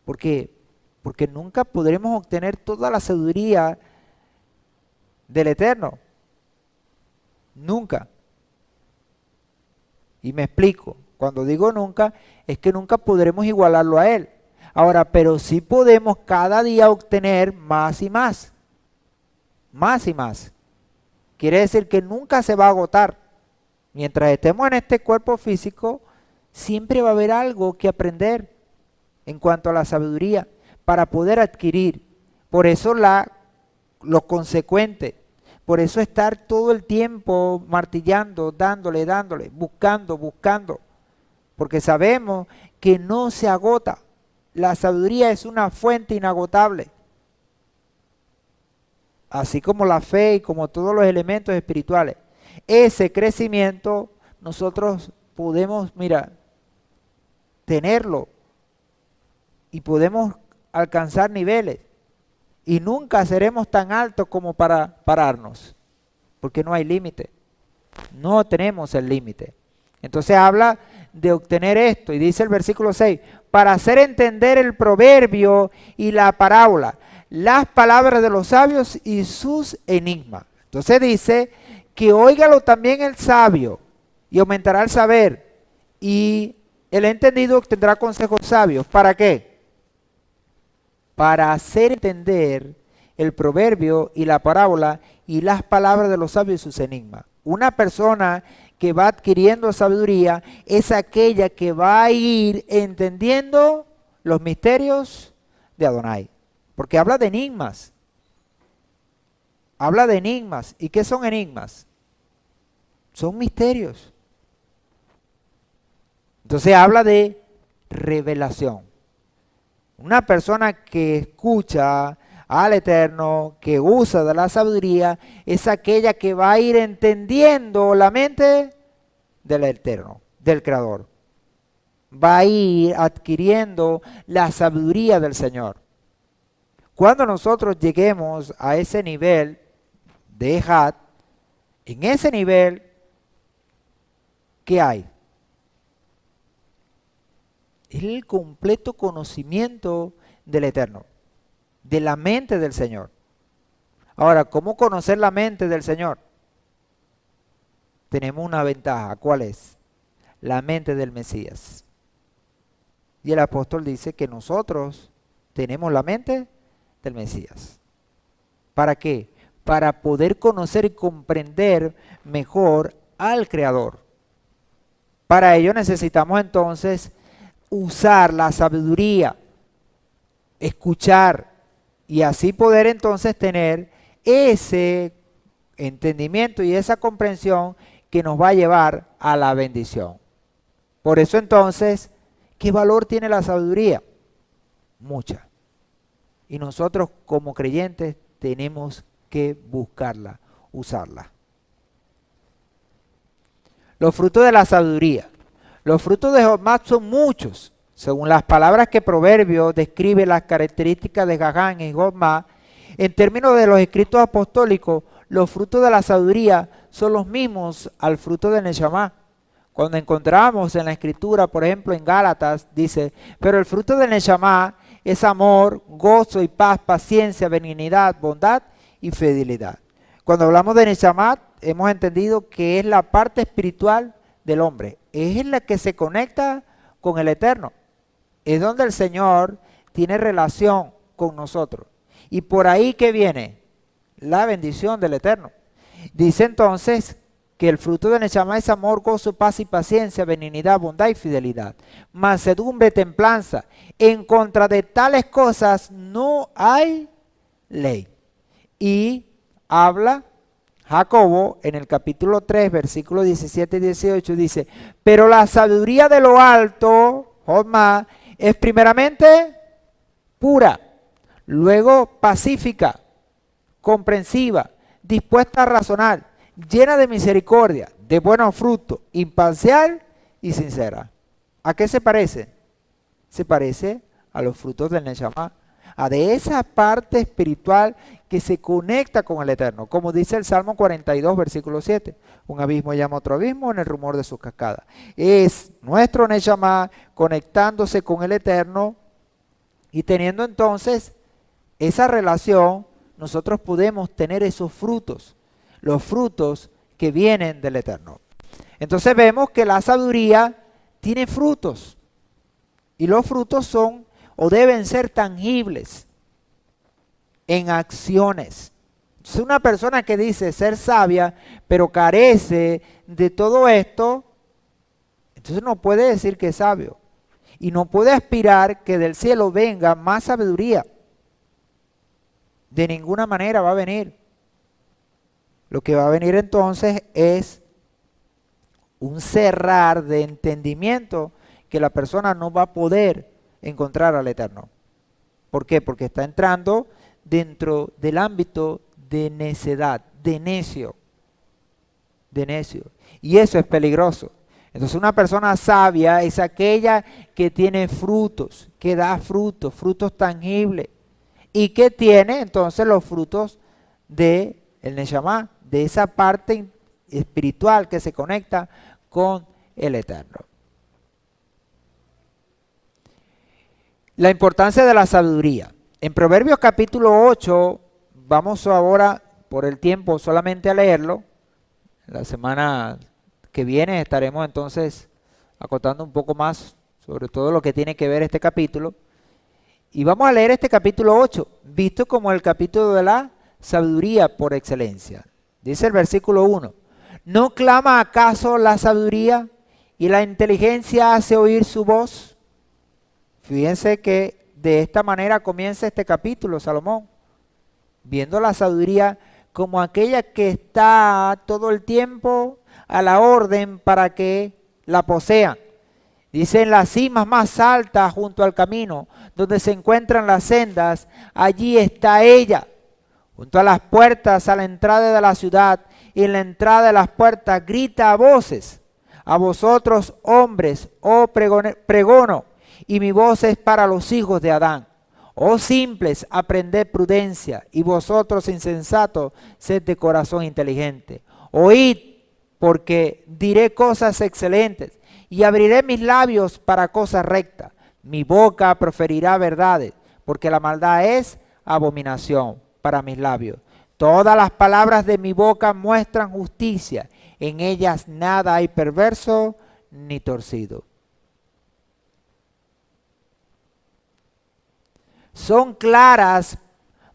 ¿Por qué? Porque nunca podremos obtener toda la sabiduría del Eterno. Nunca. Y me explico. Cuando digo nunca, es que nunca podremos igualarlo a Él. Ahora, pero sí podemos cada día obtener más y más. Más y más. Quiere decir que nunca se va a agotar. Mientras estemos en este cuerpo físico, siempre va a haber algo que aprender en cuanto a la sabiduría para poder adquirir. Por eso lo consecuente. Por eso estar todo el tiempo martillando, dándole, buscando. Porque sabemos que no se agota. La sabiduría es una fuente inagotable. Así como la fe y como todos los elementos espirituales. Ese crecimiento nosotros podemos, tenerlo. Y podemos alcanzar niveles. Y nunca seremos tan altos como para pararnos. Porque no hay límite. No tenemos el límite. Entonces habla de obtener esto. Y dice el versículo 6. Para hacer entender el proverbio y la parábola. Las palabras de los sabios y sus enigmas. Entonces dice que óigalo también el sabio. Y aumentará el saber. Y el entendido obtendrá consejos sabios. ¿Para qué? Para hacer entender el proverbio y la parábola y las palabras de los sabios y sus enigmas. Una persona que va adquiriendo sabiduría es aquella que va a ir entendiendo los misterios de Adonai. Porque habla de enigmas. Habla de enigmas. ¿Y qué son enigmas? Son misterios. Entonces habla de revelación. Una persona que escucha al Eterno, que usa de la sabiduría, es aquella que va a ir entendiendo la mente del Eterno, del Creador. Va a ir adquiriendo la sabiduría del Señor. Cuando nosotros lleguemos a ese nivel de Ejad, en ese nivel, ¿qué hay? El completo conocimiento del Eterno, de la mente del Señor. Ahora, ¿cómo conocer la mente del Señor? Tenemos una ventaja. ¿Cuál es? la mente del Mesías. Y el apóstol dice que nosotros tenemos la mente del Mesías. ¿Para qué? Para poder conocer y comprender mejor al Creador. Para ello necesitamos entonces usar la sabiduría, escuchar y así poder entonces tener ese entendimiento y esa comprensión que nos va a llevar a la bendición. Por eso entonces, ¿qué valor tiene la sabiduría? Mucha. Y nosotros como creyentes tenemos que buscarla, usarla. Los frutos de la sabiduría. Los frutos de Josmá son muchos. Según las palabras que Proverbios describe las características de Gagán y Josmá, en términos de los escritos apostólicos, los frutos de la sabiduría son los mismos al fruto del Neshama. Cuando encontramos en la escritura, por ejemplo en Gálatas, dice, pero el fruto del Neshama es amor, gozo y paz, paciencia, benignidad, bondad y fidelidad. Cuando hablamos de Neshama, hemos entendido que es la parte espiritual del hombre. Es la que se conecta con el Eterno. Es donde el Señor tiene relación con nosotros. Y por ahí que viene la bendición del Eterno. Dice entonces que el fruto de Neshama es amor, gozo, paz y paciencia, benignidad, bondad y fidelidad. Mansedumbre, templanza. En contra de tales cosas no hay ley. Y habla Jacobo en el capítulo 3, versículos 17 y 18, dice, pero la sabiduría de lo alto, Josmá, es primeramente pura, luego pacífica, comprensiva, dispuesta a razonar, llena de misericordia, de buenos frutos, imparcial y sincera. ¿A qué se parece? Se parece a los frutos del Neshama, a de esa parte espiritual que se conecta con el Eterno, como dice el Salmo 42, versículo 7. Un abismo llama a otro abismo en el rumor de sus cascadas. Es nuestro Neshama conectándose con el Eterno y teniendo entonces esa relación, nosotros podemos tener esos frutos, los frutos que vienen del Eterno. Entonces vemos que la sabiduría tiene frutos y los frutos son o deben ser tangibles en acciones. Si una persona que dice ser sabia, pero carece de todo esto, entonces no puede decir que es sabio. Y no puede aspirar que del cielo venga más sabiduría. De ninguna manera va a venir. Lo que va a venir entonces es un cerrar de entendimiento que la persona no va a poder encontrar al Eterno. ¿Por qué? Porque está entrando dentro del ámbito de necedad, de necio. Y eso es peligroso. Entonces una persona sabia es aquella que tiene frutos, que da frutos, frutos tangibles. Y que tiene entonces los frutos del Neshama, de esa parte espiritual que se conecta con el Eterno. La importancia de la sabiduría. En Proverbios capítulo 8, vamos ahora por el tiempo solamente a leerlo. La semana que viene estaremos entonces acotando un poco más sobre todo lo que tiene que ver este capítulo. Y vamos a leer este capítulo 8, visto como el capítulo de la sabiduría por excelencia. Dice el versículo 1, ¿no clama acaso la sabiduría y la inteligencia hace oír su voz? Fíjense que de esta manera comienza este capítulo, Salomón, viendo la sabiduría como aquella que está todo el tiempo a la orden para que la posean. Dice, en las cimas más altas junto al camino, donde se encuentran las sendas, allí está ella. Junto a las puertas a la entrada de la ciudad y en la entrada de las puertas grita a voces. A vosotros hombres, oh pregono, y mi voz es para los hijos de Adán. Oh simples, aprended prudencia, y vosotros insensatos, sed de corazón inteligente. Oíd, porque diré cosas excelentes, y abriré mis labios para cosas rectas. Mi boca proferirá verdades, porque la maldad es abominación para mis labios. Todas las palabras de mi boca muestran justicia, en ellas nada hay perverso ni torcido. Son claras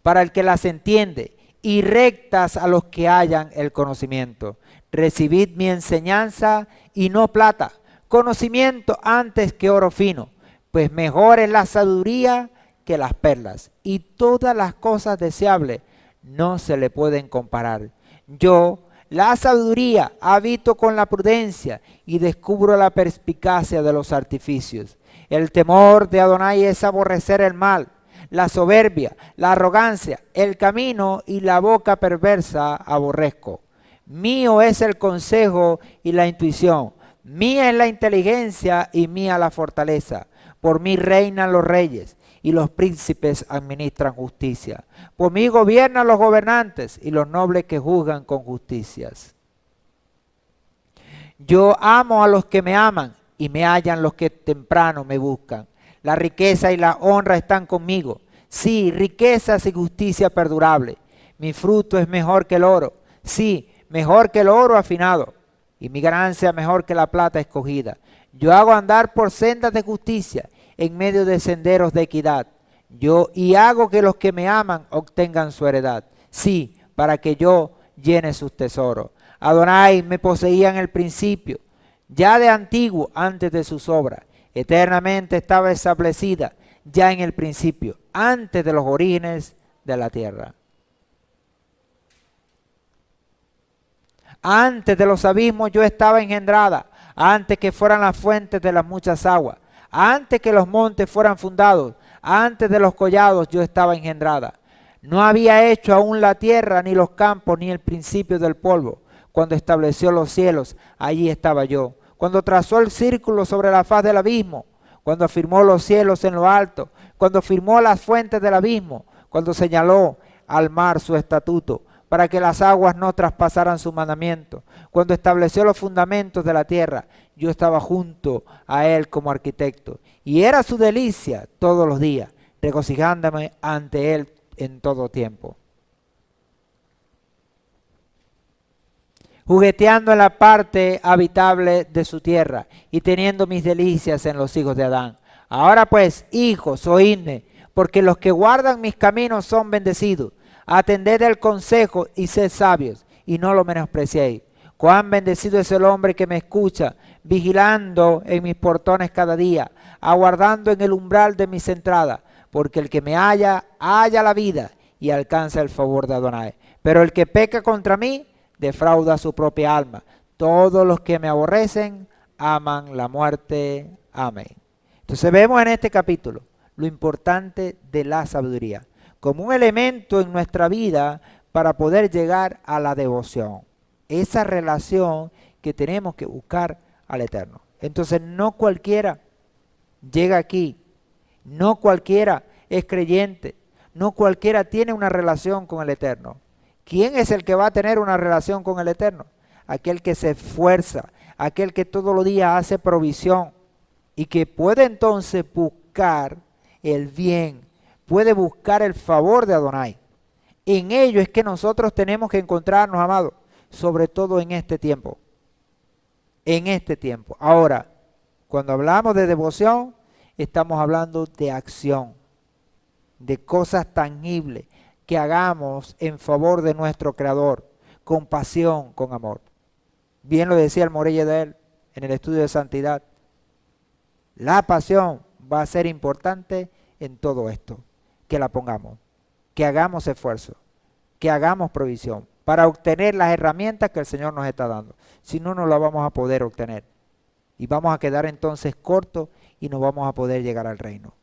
para el que las entiende y rectas a los que hallan el conocimiento. Recibid mi enseñanza y no plata, conocimiento antes que oro fino, pues mejor es la sabiduría que las perlas, y todas las cosas deseables no se le pueden comparar. Yo, la sabiduría, habito con la prudencia y descubro la perspicacia de los artificios. El temor de Adonai es aborrecer el mal, la soberbia, la arrogancia, el camino y la boca perversa aborrezco. Mío es el consejo y la intuición, mía es la inteligencia y mía la fortaleza. Por mí reinan los reyes y los príncipes administran justicia. Por mí gobiernan los gobernantes y los nobles que juzgan con justicias. Yo amo a los que me aman y me hallan los que temprano me buscan. La riqueza y la honra están conmigo. Sí, riquezas y justicia perdurable. Mi fruto es mejor que el oro. Sí, mejor que el oro afinado. Y mi ganancia mejor que la plata escogida. Yo hago andar por sendas de justicia en medio de senderos de equidad. Y hago que los que me aman obtengan su heredad. Sí, para que yo llene sus tesoros. Adonai me poseía en el principio, ya de antiguo, antes de sus obras. Eternamente estaba establecida ya en el principio, antes de los orígenes de la tierra. Antes de los abismos yo estaba engendrada, antes que fueran las fuentes de las muchas aguas, antes que los montes fueran fundados, antes de los collados yo estaba engendrada. No había hecho aún la tierra, ni los campos, ni el principio del polvo. Cuando estableció los cielos, allí estaba yo. Cuando trazó el círculo sobre la faz del abismo, cuando afirmó los cielos en lo alto, cuando firmó las fuentes del abismo, cuando señaló al mar su estatuto, para que las aguas no traspasaran su mandamiento, cuando estableció los fundamentos de la tierra, yo estaba junto a él como arquitecto, y era su delicia todos los días, regocijándome ante él en todo tiempo. Jugueteando en la parte habitable de su tierra y teniendo mis delicias en los hijos de Adán. Ahora pues, hijos, oídme, porque los que guardan mis caminos son bendecidos. Atended el consejo y sed sabios, y no lo menospreciéis. Cuán bendecido es el hombre que me escucha, vigilando en mis portones cada día, aguardando en el umbral de mis entradas, porque el que me halla, halla la vida y alcanza el favor de Adonai. Pero el que peca contra mí, defrauda su propia alma. Todos los que me aborrecen aman la muerte. Amén. Entonces vemos en este capítulo lo importante de la sabiduría como un elemento en nuestra vida para poder llegar a la devoción. Esa relación que tenemos que buscar al Eterno. Entonces no cualquiera llega aquí, no cualquiera es creyente, no cualquiera tiene una relación con el Eterno. ¿Quién es el que va a tener una relación con el Eterno? Aquel que se esfuerza, aquel que todos los días hace provisión y que puede entonces buscar el bien, puede buscar el favor de Adonai. En ello es que nosotros tenemos que encontrarnos, amados, sobre todo en este tiempo. En este tiempo. Ahora, cuando hablamos de devoción, estamos hablando de acción, de cosas tangibles que hagamos en favor de nuestro Creador, con pasión, con amor. Bien lo decía el Morelle de él en el estudio de santidad. La pasión va a ser importante en todo esto, que la pongamos, que hagamos esfuerzo, que hagamos provisión para obtener las herramientas que el Señor nos está dando. Si no, no las vamos a poder obtener y vamos a quedar entonces cortos y no vamos a poder llegar al reino.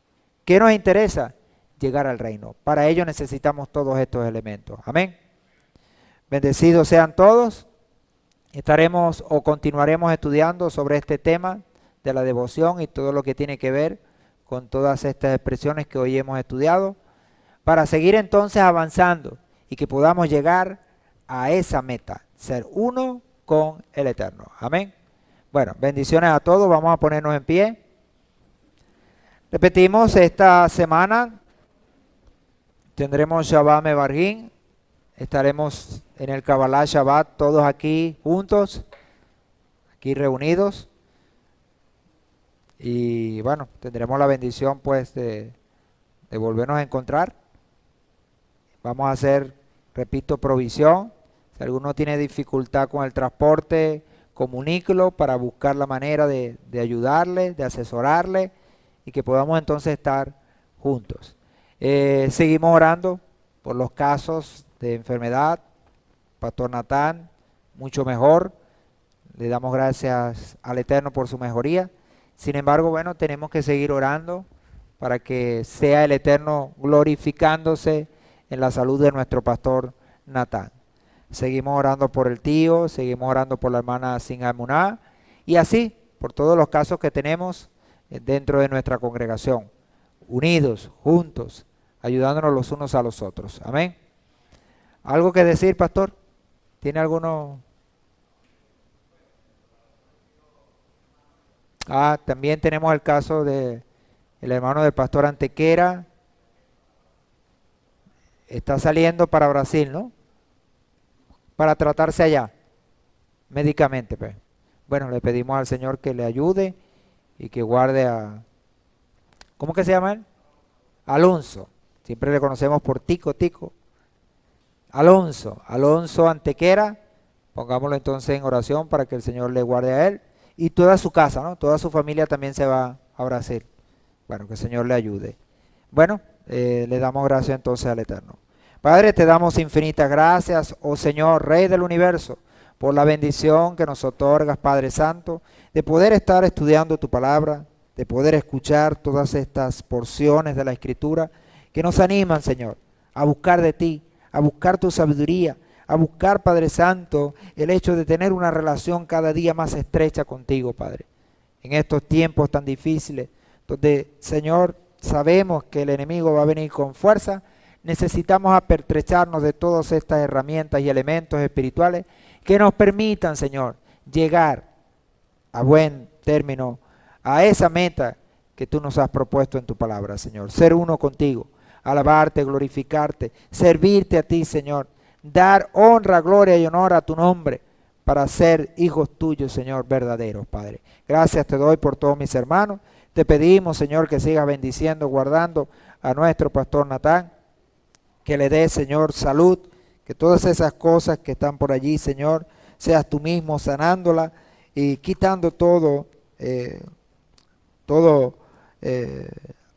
¿Qué nos interesa? Llegar al reino. Para ello necesitamos todos estos elementos. Amén. Bendecidos sean todos. Estaremos o continuaremos estudiando sobre este tema de la devoción y todo lo que tiene que ver con todas estas expresiones que hoy hemos estudiado, para seguir entonces avanzando y que podamos llegar a esa meta, ser uno con el Eterno. Amén. Bueno, bendiciones a todos. Vamos a ponernos en pie. Repetimos, esta semana tendremos Shabbat Mevargim, estaremos en el Kabbalah Shabbat todos aquí juntos, aquí reunidos. Y bueno, tendremos la bendición pues de volvernos a encontrar. Vamos a hacer, repito, provisión. Si alguno tiene dificultad con el transporte, comuníquelo para buscar la manera de ayudarle, de asesorarle y que podamos entonces estar juntos. Seguimos orando por los casos de enfermedad. Pastor Natán, mucho mejor. Le damos gracias al Eterno por su mejoría. Sin embargo, bueno, tenemos que seguir orando para que sea el Eterno glorificándose en la salud de nuestro pastor Natán. Seguimos orando por el tío, seguimos orando por la hermana Sin Amuná y así por todos los casos que tenemos dentro de nuestra congregación, unidos, juntos, ayudándonos los unos a los otros. Amén. ¿Algo que decir, pastor? ¿Tiene alguno? También tenemos el caso de el hermano del pastor Antequera. Está saliendo para Brasil, ¿no? Para tratarse allá, médicamente, pues. Bueno, le pedimos al Señor que le ayude y que guarde a... ¿Cómo que se llama él? Alonso. Siempre le conocemos por Tico. Alonso Antequera. Pongámoslo entonces en oración para que el Señor le guarde a él. Y toda su casa, ¿no? Toda su familia también se va a Brasil. Bueno, que el Señor le ayude. Bueno, le damos gracias entonces al Eterno. Padre, te damos infinitas gracias, oh Señor, Rey del universo, por la bendición que nos otorgas, Padre Santo, de poder estar estudiando tu palabra, de poder escuchar todas estas porciones de la Escritura que nos animan, Señor, a buscar de ti, a buscar tu sabiduría, a buscar, Padre Santo, el hecho de tener una relación cada día más estrecha contigo, Padre. En estos tiempos tan difíciles, donde, Señor, sabemos que el enemigo va a venir con fuerza, necesitamos apertrecharnos de todas estas herramientas y elementos espirituales que nos permitan, Señor, llegar a buen término a esa meta que tú nos has propuesto en tu palabra, Señor. Ser uno contigo, alabarte, glorificarte, servirte a ti, Señor. Dar honra, gloria y honor a tu nombre para ser hijos tuyos, Señor, verdaderos, Padre. Gracias te doy por todos mis hermanos. Te pedimos, Señor, que sigas bendiciendo, guardando a nuestro pastor Natán, que le dé, Señor, salud, que todas esas cosas que están por allí, Señor, seas tú mismo sanándola y quitando todo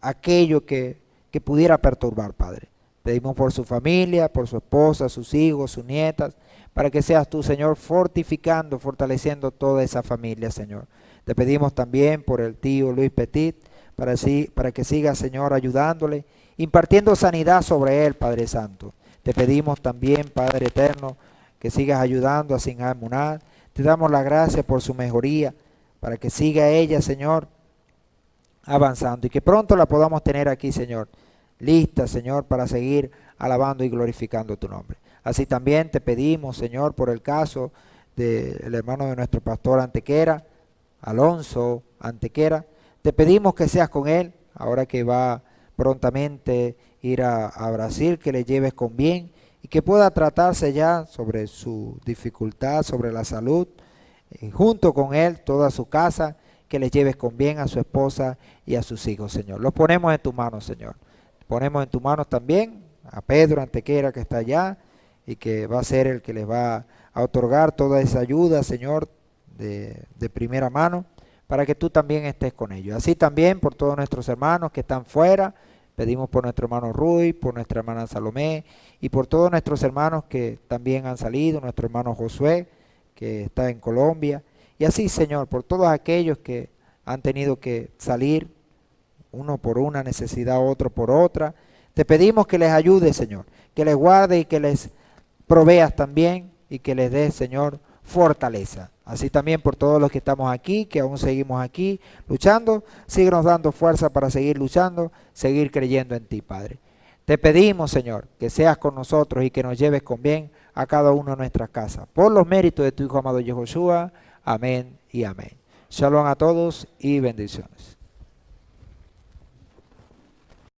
aquello que pudiera perturbar, Padre. Pedimos por su familia, por su esposa, sus hijos, sus nietas, para que seas tú, Señor, fortificando, fortaleciendo toda esa familia, Señor. Te pedimos también por el tío Luis Petit, para que siga, Señor, ayudándole, impartiendo sanidad sobre él, Padre Santo. Te pedimos también, Padre Eterno, que sigas ayudando a Sinha Muná. Te damos la gracia por su mejoría, para que siga ella, Señor, avanzando y que pronto la podamos tener aquí, Señor, lista, Señor, para seguir alabando y glorificando tu nombre. Así también te pedimos, Señor, por el caso del hermano de nuestro pastor Antequera, Alonso Antequera. Te pedimos que seas con él, ahora que va prontamente ir a Brasil, que le lleves con bien y que pueda tratarse ya sobre su dificultad, sobre la salud, junto con él, toda su casa, que le lleves con bien a su esposa y a sus hijos, Señor. Los ponemos en tus manos, Señor. Ponemos en tus manos también a Pedro Antequera, que está allá y que va a ser el que les va a otorgar toda esa ayuda, Señor, de primera mano, para que tú también estés con ellos. Así también por todos nuestros hermanos que están fuera, pedimos por nuestro hermano Rui, por nuestra hermana Salomé y por todos nuestros hermanos que también han salido, nuestro hermano Josué, que está en Colombia, y así, Señor, por todos aquellos que han tenido que salir, uno por una necesidad, otro por otra. Te pedimos que les ayude, Señor, que les guarde y que les proveas también y que les des, Señor, fortaleza. Así también por todos los que estamos aquí, que aún seguimos aquí luchando, síguenos dando fuerza para seguir luchando, seguir creyendo en ti, Padre. Te pedimos, Señor, que seas con nosotros y que nos lleves con bien a cada uno de nuestras casas. Por los méritos de tu Hijo amado Yehoshua. Amén y amén. Shalom a todos y bendiciones.